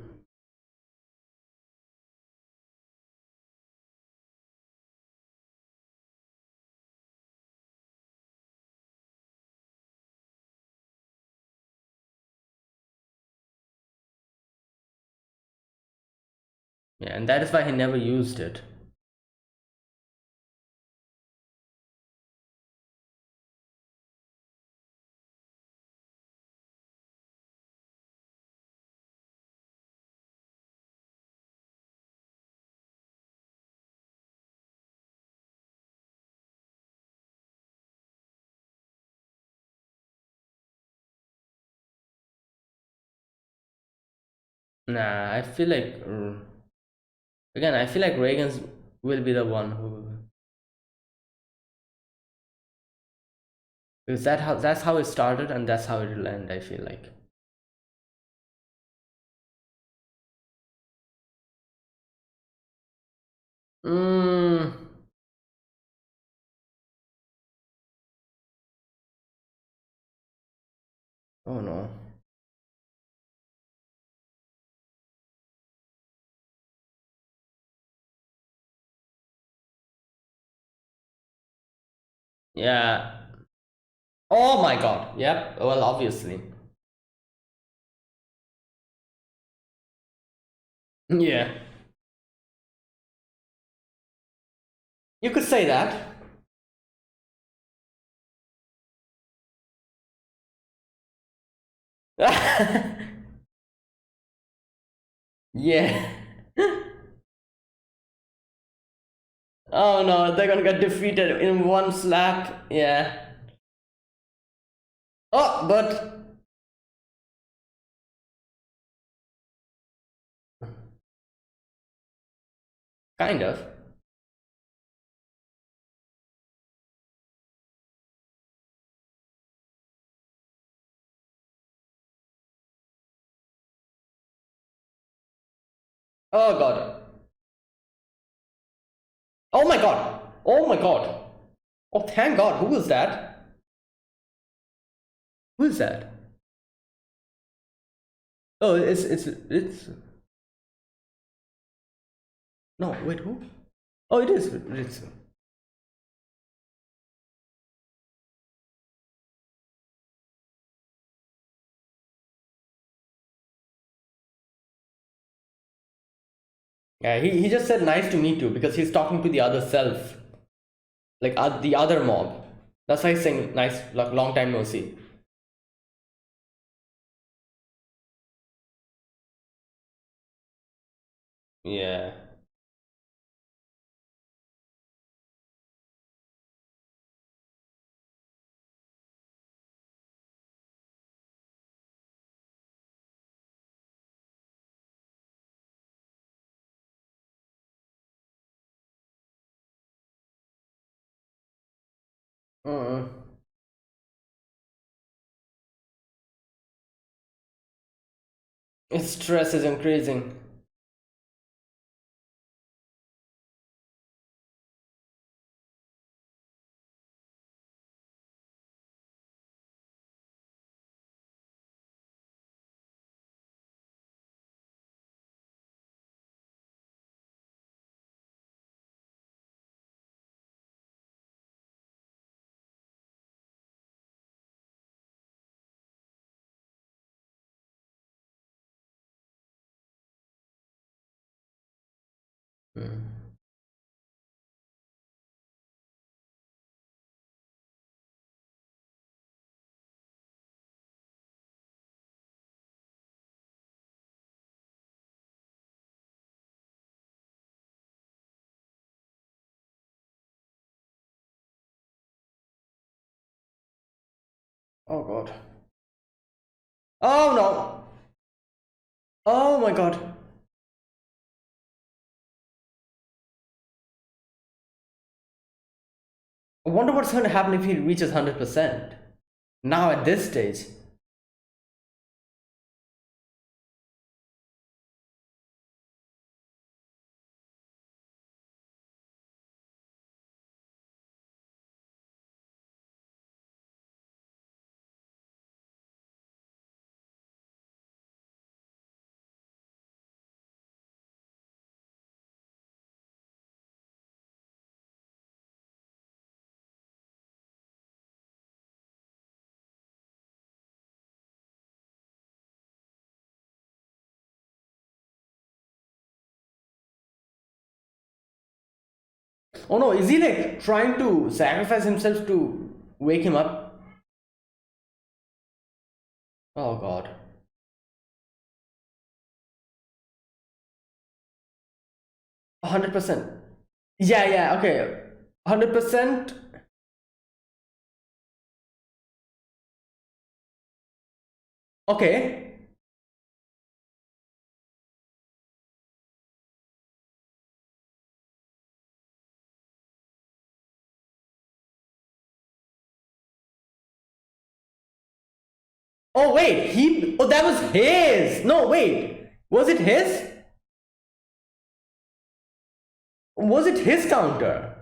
Yeah, and that is why he never used it. Nah, I feel like again, I feel like Reagan's will be the one who, because that's how it started and that's how it will end. I feel like. Mm, oh no. Yeah. Oh my God. Yep. Well, obviously. Yeah. You could say that. Yeah. Oh no, they're gonna get defeated in one slap. Yeah. Oh, but kind of. Oh God. Oh my God. Oh my God. Oh, thank God. Who was that? Who is that? Oh, it's. No, wait, who? Oh, it is. It's. Yeah, he just said nice to meet you because he's talking to the other self, like the other mob. That's why he's saying nice, like long time no see. Yeah. Uh, his stress is increasing. Mm. Oh God. Oh no. Oh my god. I wonder what's going to happen if he reaches 100%. Now at this stage. Oh no, is he like trying to sacrifice himself to wake him up? Oh god. 100%. Yeah, yeah, okay. 100%. Okay. Oh wait, oh that was his. No, wait. Was it his? Was it his counter?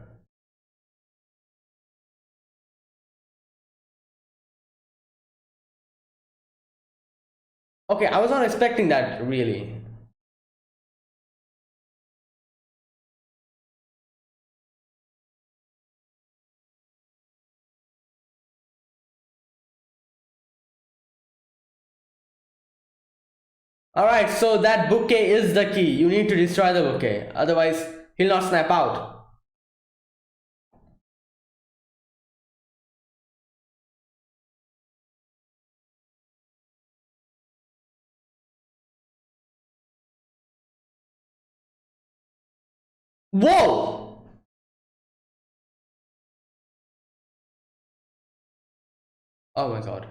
Okay, I was not expecting that really. Alright, so that bouquet is the key. You need to destroy the bouquet. Otherwise, he'll not snap out. Whoa! Oh my god.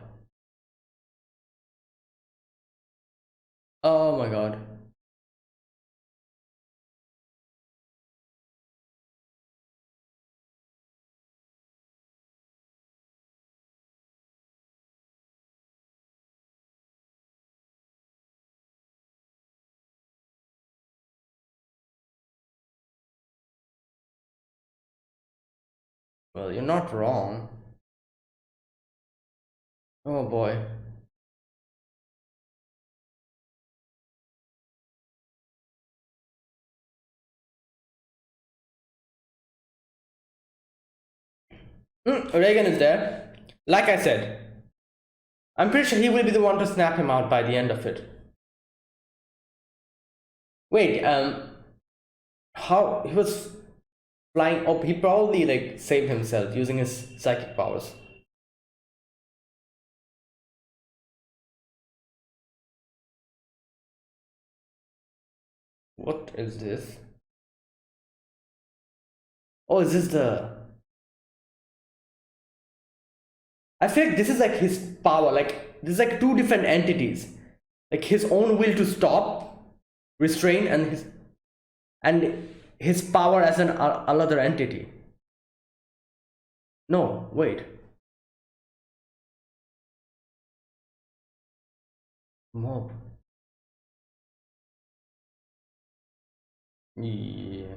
Oh my god. Well, you're not wrong. Oh boy. Reagan is there. Like I said, I'm pretty sure he will be the one to snap him out by the end of it. Wait, how he was flying up? He probably like saved himself using his psychic powers. What is this? Oh, is this the? I feel like this is like his power. Like this is like two different entities. Like his own will to stop, restrain, and his power as an another entity. No, wait. Mob. Yeah.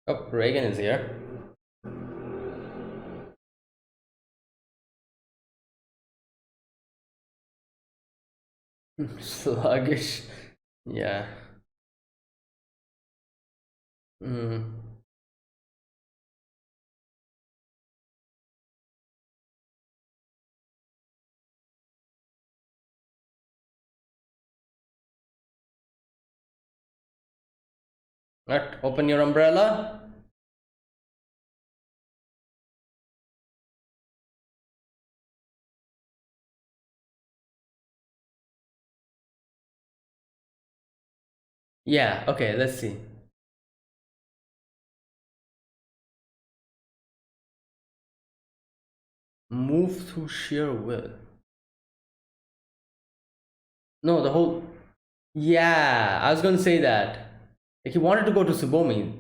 Oh, Reagan is here. Sluggish. Yeah. Mm. Right, open your umbrella. Yeah, okay, let's see. Move through sheer will. No, the whole. Yeah, I was gonna say that. Like he wanted to go to Tsubomi.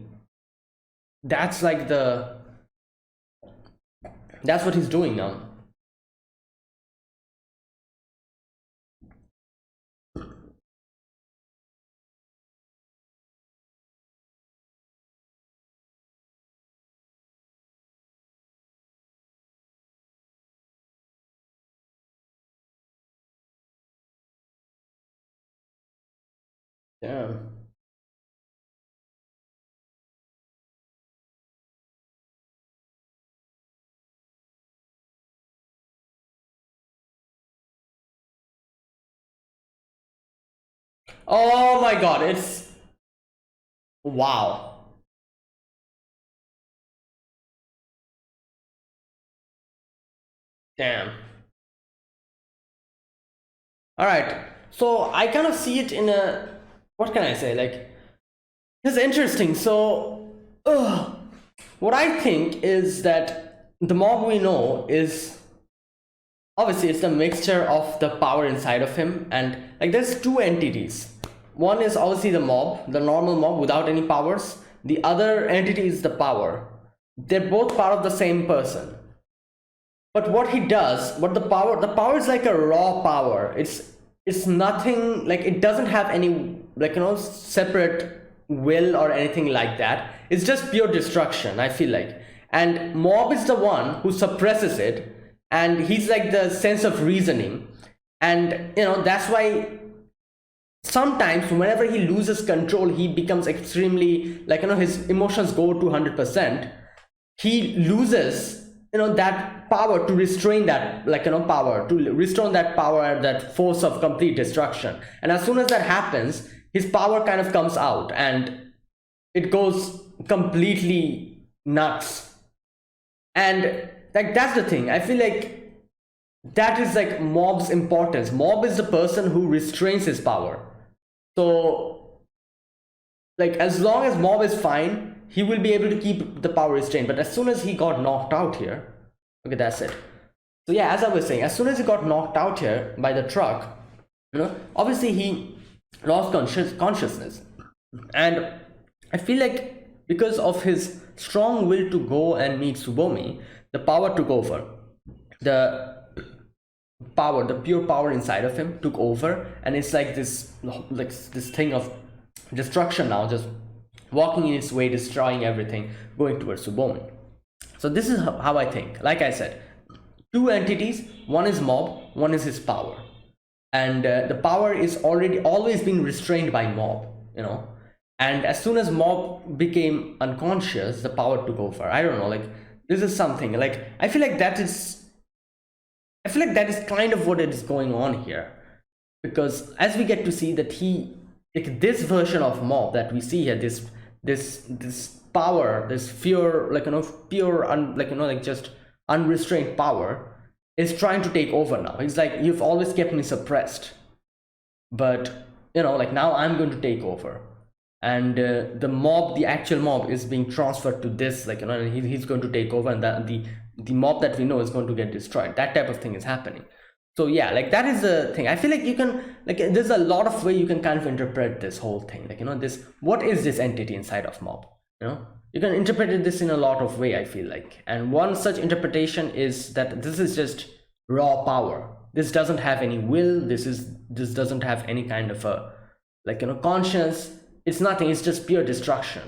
That's like the. That's what he's doing now. Damn. Oh my god, it's. Wow. Damn. Alright. So I kind of see it in a. What can I say? Like. It's interesting. So. What I think is that the mob we know is obviously it's a mixture of the power inside of him, and like there's two entities. One is obviously the mob, the normal mob without any powers. The other entity is the power. They're both part of the same person. But what he does, what the power is like a raw power. It's nothing, like it doesn't have any, like, separate will or anything like that. It's just pure destruction, I feel like. And mob is the one who suppresses it, and he's like the sense of reasoning. And that's why sometimes whenever he loses control, he becomes extremely, like, his emotions go to 100%. He loses that power to restrain that, like, power to restrain that power, that force of complete destruction. And as soon as that happens, his power kind of comes out and it goes completely nuts. And like that's the thing, I feel like that is like mob's importance. Mob is the person who restrains his power. So like as long as mob is fine, he will be able to keep the power restrained. But as soon as he got knocked out here, okay, that's it. So yeah, as I was saying, as soon as he got knocked out here by the truck, obviously he lost consciousness. And I feel like because of his strong will to go and meet Tsubomi, the power took over. The power, the pure power inside of him took over, and it's like this thing of destruction now, just walking in its way, destroying everything, going towards Tsubomi. So this is how I think. Like I said, two entities, one is mob, one is his power. And the power is already always been restrained by mob, and as soon as mob became unconscious, the power took over. I don't know, like this is something like I feel like that is kind of what is going on here, because as we get to see that like this version of mob that we see here, this power, this pure, like pure like just unrestrained power is trying to take over now. He's like, you've always kept me suppressed, but like now I'm going to take over. And the mob, the actual mob, is being transferred to this, like he's going to take over, and that the mob that we know is going to get destroyed. That type of thing is happening. So yeah, like that is the thing. I feel like you can, like, there's a lot of way you can kind of interpret this whole thing, like this, what is this entity inside of mob, you can interpret this in a lot of way, I feel like. And one such interpretation is that this is just raw power. This doesn't have any will. This doesn't have any kind of a, like, conscience. It's nothing. It's just pure destruction.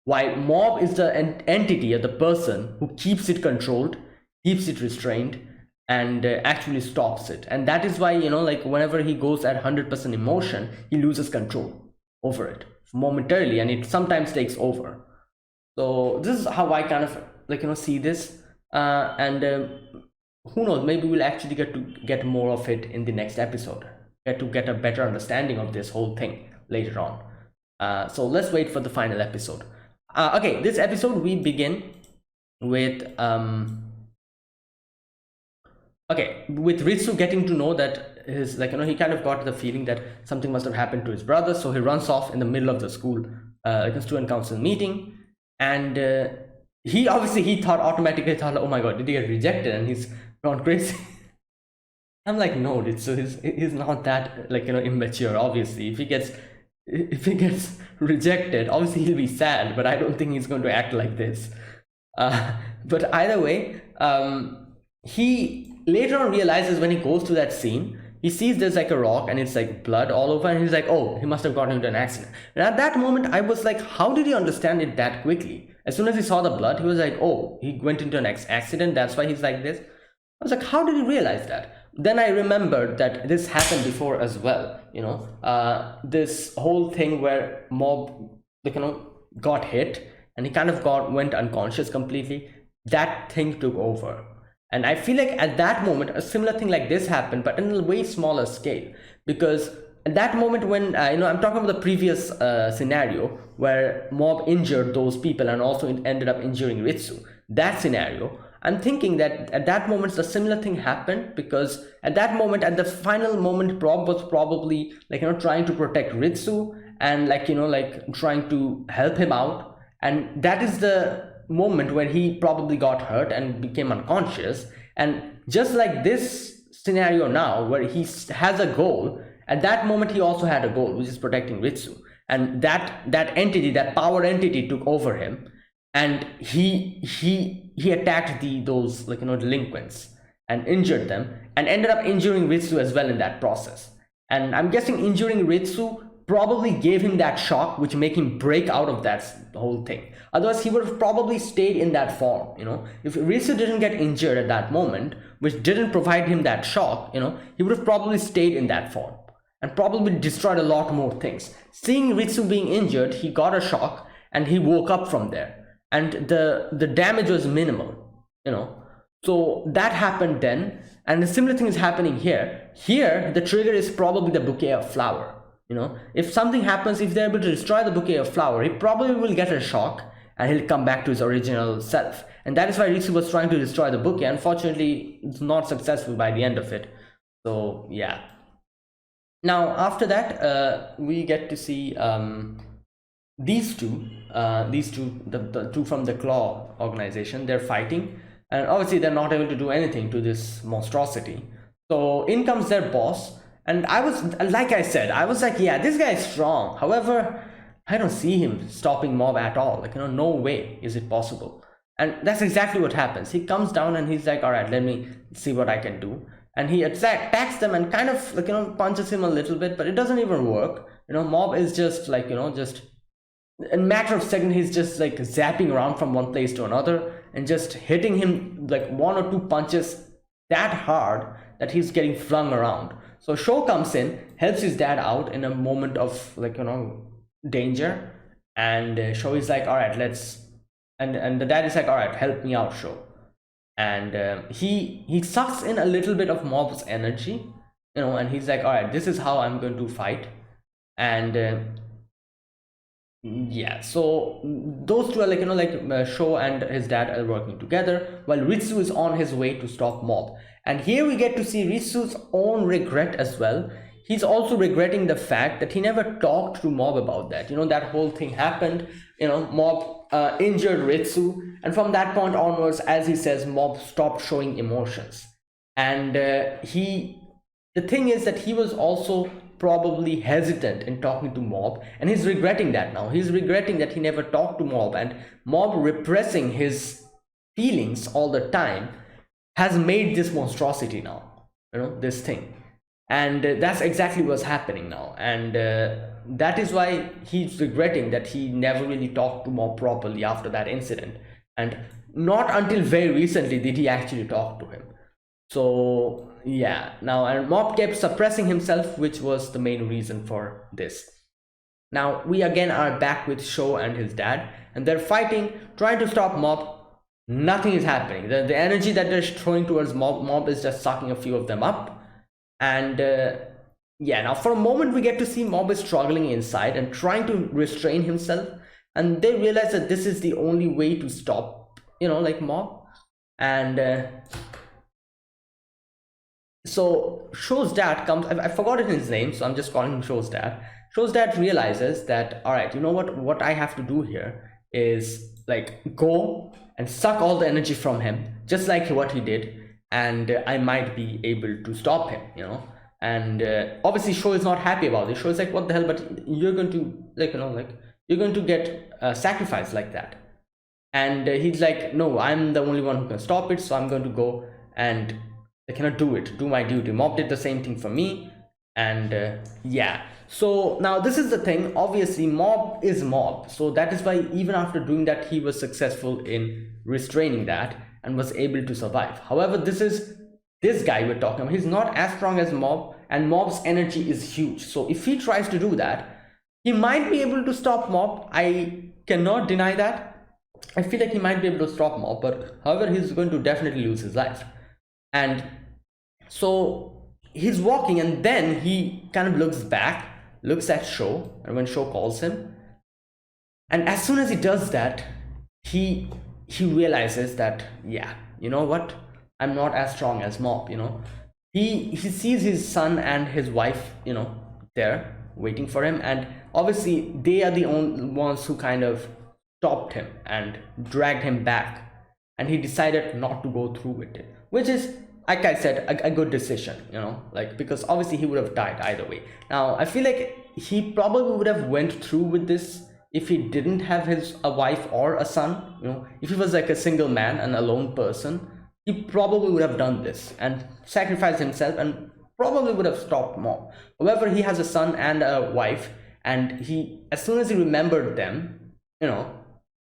Why mob is the entity or the person who keeps it controlled, keeps it restrained, and actually stops it. And that is why, like whenever he goes at 100% emotion, he loses control over it momentarily, and it sometimes takes over. So this is how I kind of, like, see this, and who knows, maybe we'll actually get more of it in the next episode, get a better understanding of this whole thing later on. So let's wait for the final episode. Okay, this episode we begin with with Ritsu getting to know that his, like, he kind of got the feeling that something must have happened to his brother, so he runs off in the middle of the school, like a student council meeting. And he automatically thought, oh my god, did he get rejected and he's gone crazy? I'm like, no, he's not that, like, immature. Obviously, if he gets rejected, obviously he'll be sad, but I don't think he's going to act like this. But either way, he later on realizes, when he goes to that scene, he sees there's like a rock and it's like blood all over, and he's like, oh, he must have gotten into an accident. And at that moment, I was like, how did he understand it that quickly? As soon as he saw the blood, he was like, oh, he went into an accident, that's why he's like this. I was like, how did he realize that? Then I remembered that this happened before as well. This whole thing where Mob, got hit and he kind of went unconscious completely. That thing took over. And I feel like at that moment, a similar thing like this happened, but in a way smaller scale. Because at that moment when, I'm talking about the previous scenario where Mob injured those people and also ended up injuring Ritsu. That scenario, I'm thinking that at that moment, the similar thing happened, because at that moment, at the final moment, Mob was probably trying to protect Ritsu and trying to help him out. And that is the moment where he probably got hurt and became unconscious. And just like this scenario now, where he has a goal, at that moment he also had a goal, which is protecting Ritsu. And that entity, that power entity, took over him, and he attacked those delinquents and injured them, and ended up injuring Ritsu as well in that process. And I'm guessing injuring Ritsu probably gave him that shock, which made him break out of that whole thing. Otherwise, he would have probably stayed in that form. If Ritsu didn't get injured at that moment, which didn't provide him that shock, he would have probably stayed in that form and probably destroyed a lot more things. Seeing Ritsu being injured, he got a shock and he woke up from there. And the damage was minimal, So that happened then. And the similar thing is happening here. Here, the trigger is probably the bouquet of flower. If something happens, if they're able to destroy the bouquet of flower, he probably will get a shock and he'll come back to his original self. And that is why Ritsu was trying to destroy the bouquet. Unfortunately, it's not successful by the end of it. So yeah. Now after that, we get to see these two, the two from the Claw organization. They're fighting, and obviously they're not able to do anything to this monstrosity. So in comes their boss. And I was like, yeah, this guy is strong. However, I don't see him stopping Mob at all. No way is it possible. And that's exactly what happens. He comes down and he's like, all right, let me see what I can do. And he attacks them and kind of punches him a little bit, but it doesn't even work. Mob is just just in a matter of seconds, he's just zapping around from one place to another and just hitting him one or two punches that hard that he's getting flung around. So Sho comes in, helps his dad out in a moment of danger, and Sho is like, all right, and the dad is like, all right, help me out, Sho. And he sucks in a little bit of Mob's energy, and he's like, all right, this is how I'm going to fight. And yeah, so those two are Sho and his dad are working together, while Ritsu is on his way to stop Mob. And here we get to see Ritsu's own regret as well. He's also regretting the fact that he never talked to Mob about that. That whole thing happened. Mob injured Ritsu, and from that point onwards, as he says, Mob stopped showing emotions. And the thing is that he was also probably hesitant in talking to Mob, and he's regretting that now. He's regretting that he never talked to Mob, and Mob repressing his feelings all the time has made this monstrosity now, this thing. And that's exactly what's happening now. And that is why he's regretting that he never really talked to Mob properly after that incident. And not until very recently did he actually talk to him. So yeah, now, and Mob kept suppressing himself, which was the main reason for this. Now we again are back with Sho and his dad, and they're fighting, trying to stop Mob. Nothing is happening. The energy that they're throwing towards Mob is just sucking a few of them up. And yeah, now for a moment we get to see Mob is struggling inside and trying to restrain himself, and they realize that this is the only way to stop Mob. And so Show's dad comes. I've forgotten his name, so I'm just calling him Show's dad. Show's dad realizes that, all right, you know what I have to do here is like go and suck all the energy from him, just like what he did, and I might be able to stop him, you know. And obviously Show is not happy about this. Show is like, what the hell, but you're going to, like, you know, like, you're going to get sacrificed like that. And he's like, no, I'm the only one who can stop it, so I'm going to go and I cannot do my duty. Mob did the same thing for me. And yeah, so now this is the thing. Obviously Mob is Mob, so that is why even after doing that, he was successful in restraining that and was able to survive. However, this guy we're talking about, he's not as strong as Mob, and Mob's energy is huge. So if he tries to do that, he might be able to stop Mob. I cannot deny that. I feel like he might be able to stop Mob, but however, he's going to definitely lose his life. And so he's walking, and then he kind of looks back, looks at Show, and when Show calls him, and as soon as he does that, he realizes that, yeah, you know what, I'm not as strong as Mob, you know. He sees his son and his wife, you know, there waiting for him, and obviously they are the only ones who kind of stopped him and dragged him back, and he decided not to go through with it, which is, like I said, a good decision, you know, like, because obviously he would have died either way. Now I feel like he probably would have went through with this if he didn't have a wife or a son, you know. If he was like a single man, an alone person, he probably would have done this and sacrificed himself and probably would have stopped Mob. However, he has a son and a wife, and he, as soon as he remembered them, you know,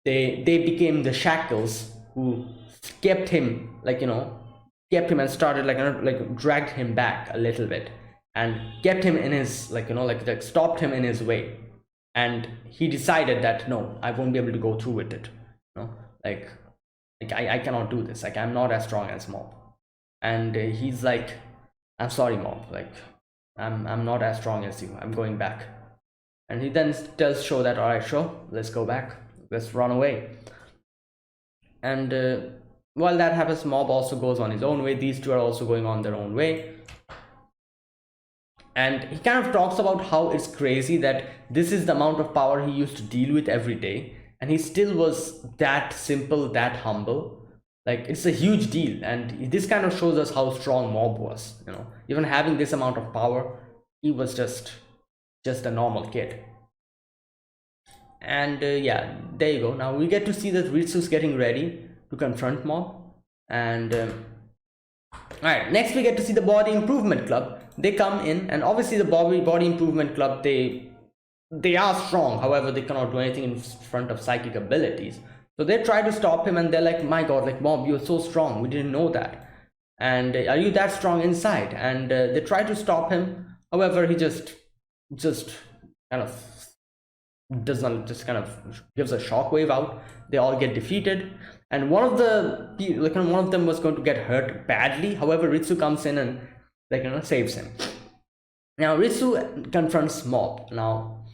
they became the shackles who kept him, like, you know, kept him and started, like, you know, like dragged him back a little bit and kept him in his, like, you know, like stopped him in his way. And he decided that, no, I won't be able to go through with it, you know, like I cannot do this, like I'm not as strong as Mob. And he's like, I'm sorry Mob, like I'm not as strong as you, I'm going back. And he then tells Show that, all right Show, let's go back, let's run away. And while that happens, Mob also goes on his own way. These two are also going on their own way. And he kind of talks about how it's crazy that this is the amount of power he used to deal with every day, and he still was that simple, that humble. Like, it's a huge deal, and this kind of shows us how strong Mob was, you know. Even having this amount of power, he was just a normal kid. And yeah, there you go. Now we get to see that Ritsu's getting ready to confront Mob. And all right, next we get to see the Body Improvement Club. They come in, and obviously the Body Improvement Club, they are strong. However, they cannot do anything in front of psychic abilities. So they try to stop him, and they're like, my god, like Mob, you're so strong, we didn't know that. And are you that strong inside? And they try to stop him. However, he just kind of does not, just kind of gives a shockwave out. They all get defeated, and one of them was going to get hurt badly. However, Ritsu comes in and, like, you know, saves him. Now Ritsu confronts Mob. Now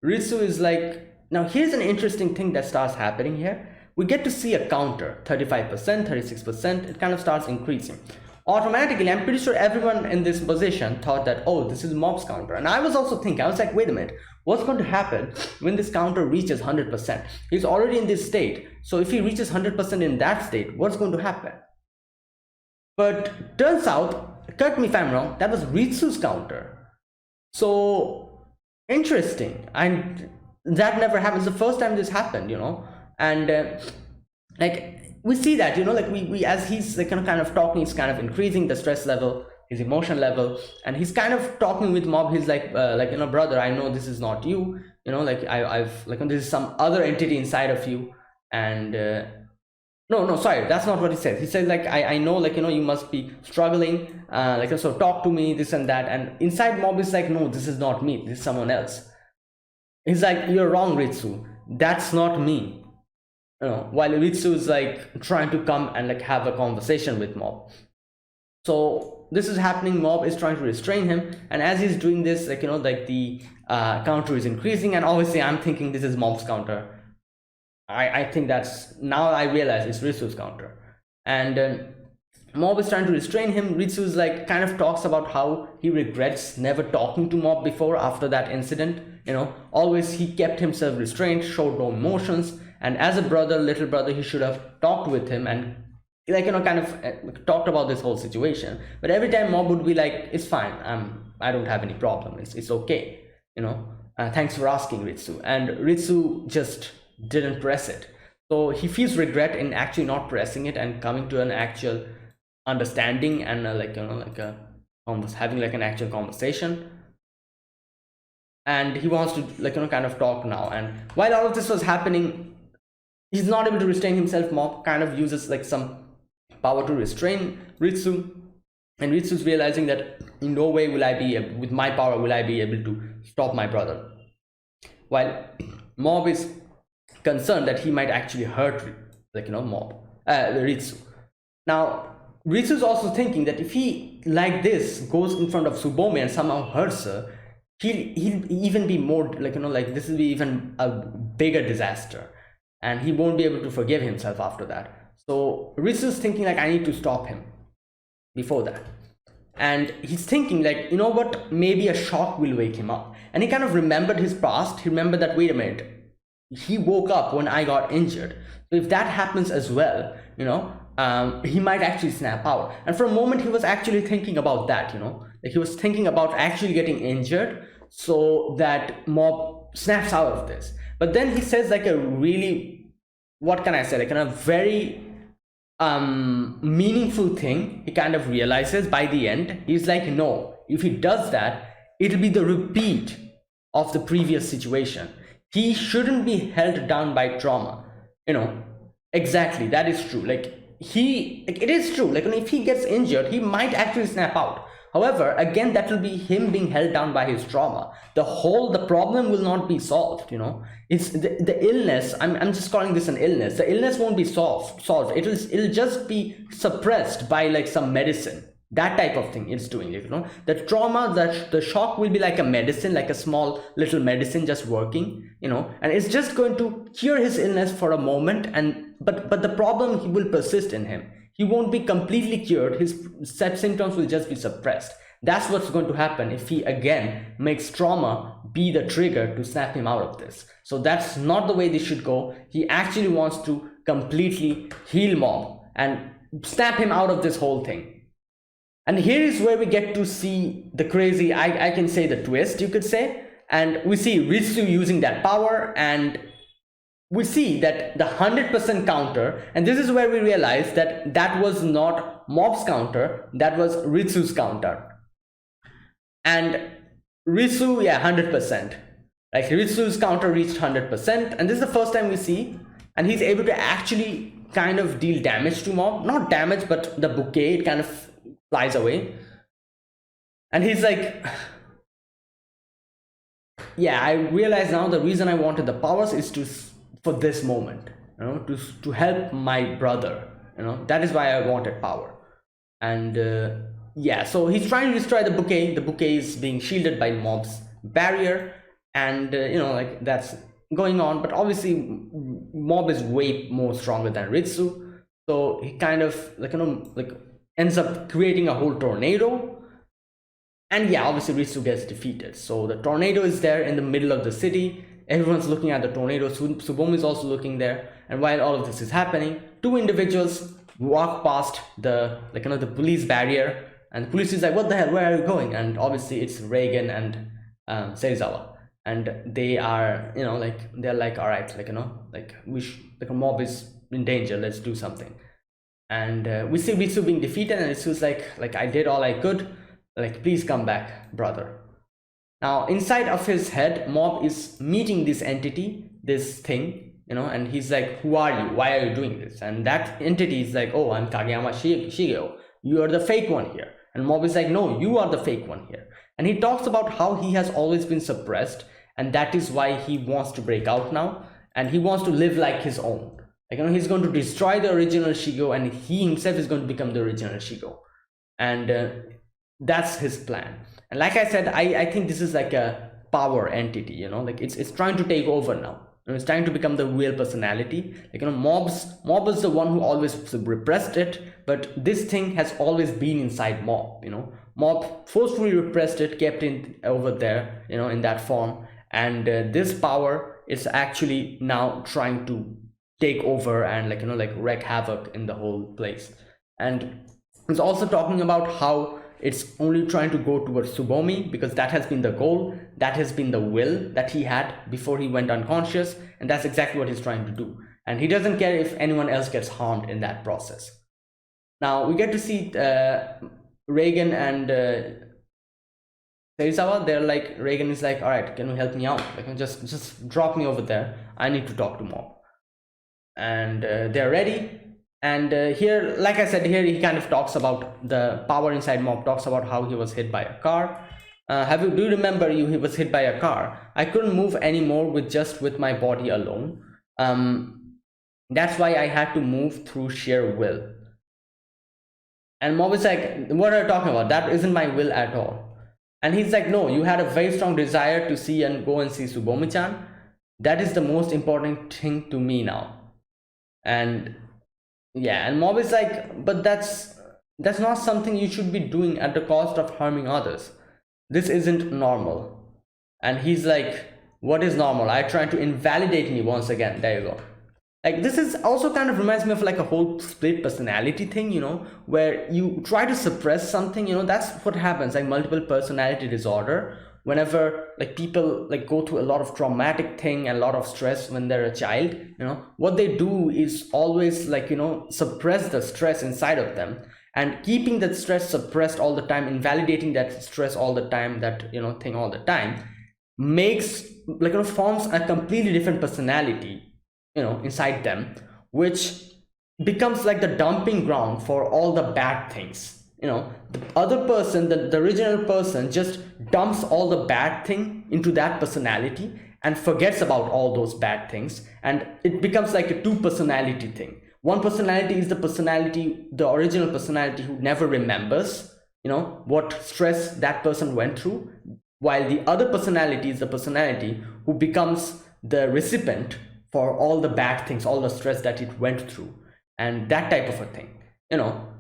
Ritsu is like, now here's an interesting thing that starts happening here. We get to see a counter, 35%, 36%. It kind of starts increasing automatically. I'm pretty sure everyone in this position thought that, oh, this is Mob's counter. And I was also thinking, I was like, wait a minute, what's going to happen when this counter reaches 100%? He's already in this state, so if he reaches 100% in that state, what's going to happen? But turns out, correct me if I'm wrong, that was Ritsu's counter. So interesting. And that never happens. The first time this happened, you know. And like, we see that, you know, like we as he's like kind of talking, he's kind of increasing the stress level, his emotion level, and he's kind of talking with Mob. He's like, you know, brother, I know this is not you, you know, like I've like, this is some other entity inside of you. And no, sorry, that's not what he says. He says, like, I know, like, you know, you must be struggling, like, so talk to me, this and that. And inside Mob is like, no, this is not me, this is someone else. He's like, you're wrong, Ritsu, that's not me, you know, while Ritsu is like trying to come and like have a conversation with Mob. So this is happening. Mob is trying to restrain him, and as he's doing this, like, you know, like the counter is increasing, and obviously I'm thinking this is Mob's counter. I think that's, now I realize it's Ritsu's counter. And Mob is trying to restrain him. Ritsu is like kind of talks about how he regrets never talking to Mob before after that incident. Always he kept himself restrained, showed no emotions, and as a brother, little brother, he should have talked with him and kind of talked about this whole situation. But every time Mob would be like, "It's fine. I don't have any problem. It's okay. Thanks for asking, Ritsu." And Ritsu just didn't press it. So he feels regret in actually not pressing it and coming to an actual understanding and having like an actual conversation. And he wants to kind of talk now. And while all of this was happening, he's not able to restrain himself. Mob kind of uses like some power to restrain Ritsu, and Ritsu's realizing that in no way will I be, with my power, will I be able to stop my brother. While Mob is concerned that he might actually hurt Ritsu. Now Ritsu's also thinking that if he like this goes in front of Tsubomi and somehow hurts her, he'll even be more this will be even a bigger disaster, and he won't be able to forgive himself after that. So Ritsu's thinking like, I need to stop him before that. And he's thinking like, what, maybe a shock will wake him up. And he kind of remembered his past. He remembered that, wait a minute, he woke up when I got injured. So if that happens as well, he might actually snap out. And for a moment he was actually thinking about that, like he was thinking about actually getting injured so that Mob snaps out of this. But then he says like a really, what can I say, like a very meaningful thing. He kind of realizes by the end, he's like, no, if he does that, it'll be the repeat of the previous situation. He shouldn't be held down by trauma. Exactly, that is true. Like it is true, like if he gets injured, he might actually snap out. However, again, that will be him being held down by his trauma. The problem will not be solved. It's the illness. I'm just calling this an illness. The illness won't be solved. It'll just be suppressed by like some medicine. That type of thing it's doing. The trauma, the shock will be like a medicine, like a small little medicine just working. And it's just going to cure his illness for a moment. But the problem will persist in him. He won't be completely cured. His symptoms will just be suppressed. That's what's going to happen if he again makes trauma be the trigger to snap him out of this. So that's not the way this should go. He actually wants to completely heal Mob and snap him out of this whole thing. And here is where we get to see the crazy, I can say the twist, you could say. And we see Ritsu using that power, and we see that the 100% counter, and this is where we realize that that was not Mob's counter, that was Ritsu's counter. And Ritsu, 100%. Like Ritsu's counter reached 100%, and this is the first time we see, and he's able to actually kind of deal damage to Mob. Not damage, but the bouquet, it kind of flies away. And he's like, I realize now the reason I wanted the powers is for this moment, to help my brother, that is why I wanted power. And so he's trying to destroy the bouquet is being shielded by Mob's barrier, and that's going on. But obviously Mob is way more stronger than Ritsu, so he kind of ends up creating a whole tornado. And obviously Ritsu gets defeated. So the tornado is there in the middle of the city. Everyone's looking at the tornado. Tsubomi is also looking there. And while all of this is happening, two individuals walk past the the police barrier, and the police is like, what the hell, where are you going? And obviously it's Reigen and Serizawa, and they are they're like, all right, Mob is in danger, let's do something. And we see Ritsu being defeated, and Ritsu's like I did all I could, please come back, brother. Now inside of his head, Mob is meeting this entity, this thing, and he's like, who are you? Why are you doing this? And that entity is like, oh, I'm Kageyama Shigeo. You are the fake one here. And Mob is like, no, you are the fake one here. And he talks about how he has always been suppressed, and that is why he wants to break out now, and he wants to live like his own. He's going to destroy the original Shigeo, and he himself is going to become the original Shigeo. And that's his plan. And like I said, I think this is like a power entity, it's trying to take over now. It's trying to become the real personality. Like, Mob is the one who always repressed it, but this thing has always been inside Mob. Mob forcefully repressed it, kept it over there, in that form, and this power is actually now trying to take over and wreak havoc in the whole place. And it's also talking about how it's only trying to go towards Tsubomi, because that has been the goal, that has been the will that he had before he went unconscious, and that's exactly what he's trying to do. And he doesn't care if anyone else gets harmed in that process. Now we get to see Reigen and Serizawa. They're like, Reigen is like, all right, can you help me out? Like, just drop me over there. I need to talk to Mob. And they're ready. And here, like I said, here he kind of talks about the power inside Mob, talks about how he was hit by a car. Do you remember he was hit by a car? I couldn't move anymore with my body alone. That's why I had to move through sheer will. And Mob is like, what are you talking about? That isn't my will at all. And he's like, no, you had a very strong desire to see and go and see Tsubomi-chan. That is the most important thing to me now. And yeah, and Mob is like, but that's not something you should be doing at the cost of harming others. This isn't normal. And he's like, what is normal? Are you trying to invalidate me once again? There you go. Like, this is also kind of reminds me of like a whole split personality thing, where you try to suppress something. That's what happens, like multiple personality disorder. Whenever like people like go through a lot of traumatic thing and a lot of stress when they're a child, what they do is always like, suppress the stress inside of them, and keeping that stress suppressed all the time, invalidating that stress all the time, that thing all the time, makes like forms a completely different personality inside them, which becomes like the dumping ground for all the bad things. The other person, the original person, just dumps all the bad thing into that personality and forgets about all those bad things, and it becomes like a two personality thing. One personality is the original personality, who never remembers what stress that person went through, while the other personality is the personality who becomes the recipient for all the bad things, all the stress that it went through, and that type of a thing.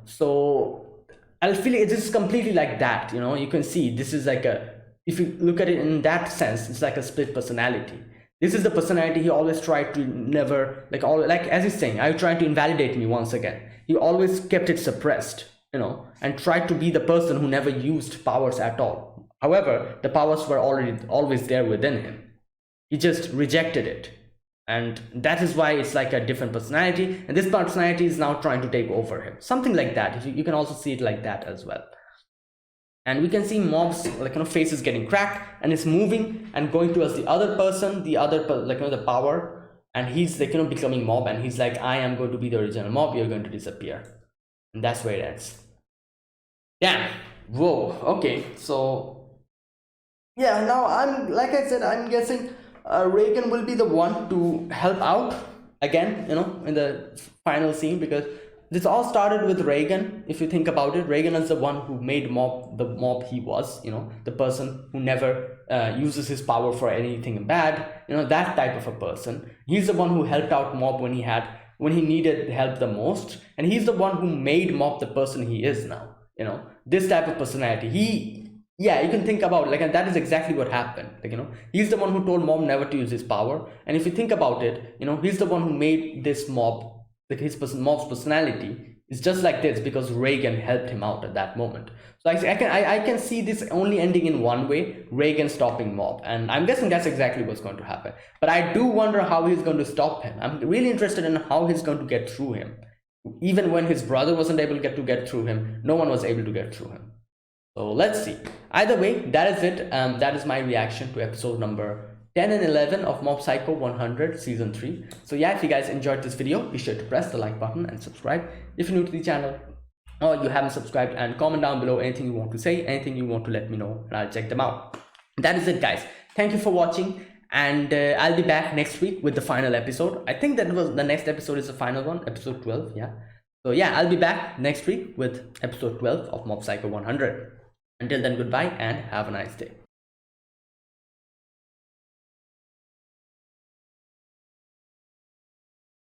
So I feel it is completely like that. You can see this is like if you look at it in that sense, it's like a split personality. This is the personality he always tried to never, like as he's saying, are you trying to invalidate me once again? He always kept it suppressed, and tried to be the person who never used powers at all. However, the powers were always there within him. He just rejected it. And that is why it's like a different personality, and this personality is now trying to take over him, something like that. You can also see it like that as well. And we can see Mob's face is getting cracked, and it's moving and going towards the other person, the power, and he's becoming Mob, and he's like, I am going to be the original Mob, you're going to disappear. And that's where it ends. Yeah. Whoa. Okay. So yeah, now I'm guessing Reigen will be the one to help out again, in the final scene, because this all started with Reigen. If you think about it, Reigen is the one who made Mob the Mob he was, the person who never uses his power for anything bad, that type of a person. He's the one who helped out Mob when he needed help the most, and he's the one who made Mob the person he is now. This type of personality. Yeah, you can think about and that is exactly what happened. He's the one who told Mob never to use his power, and if you think about it, he's the one who made this Mob, Mob's personality is just like this because Reigen helped him out at that moment. So I can see this only ending in one way: Reigen stopping Mob, and I'm guessing that's exactly what's going to happen. But I do wonder how he's going to stop him. I'm really interested in how he's going to get through him. Even when his brother wasn't able to get through him, no one was able to get through him. So let's see. Either way, that is it. That is my reaction to episode number 10 and 11 of Mob Psycho 100 season 3. So yeah, if you guys enjoyed this video, be sure to press the like button and subscribe if you're new to the channel, or you haven't subscribed, and comment down below anything you want to say, anything you want to let me know, and I'll check them out. That is it, guys. Thank you for watching, and I'll be back next week with the final episode. I think that was the next episode is the final one, episode 12. Yeah. So yeah, I'll be back next week with episode 12 of Mob Psycho 100. Until then, goodbye and have a nice day.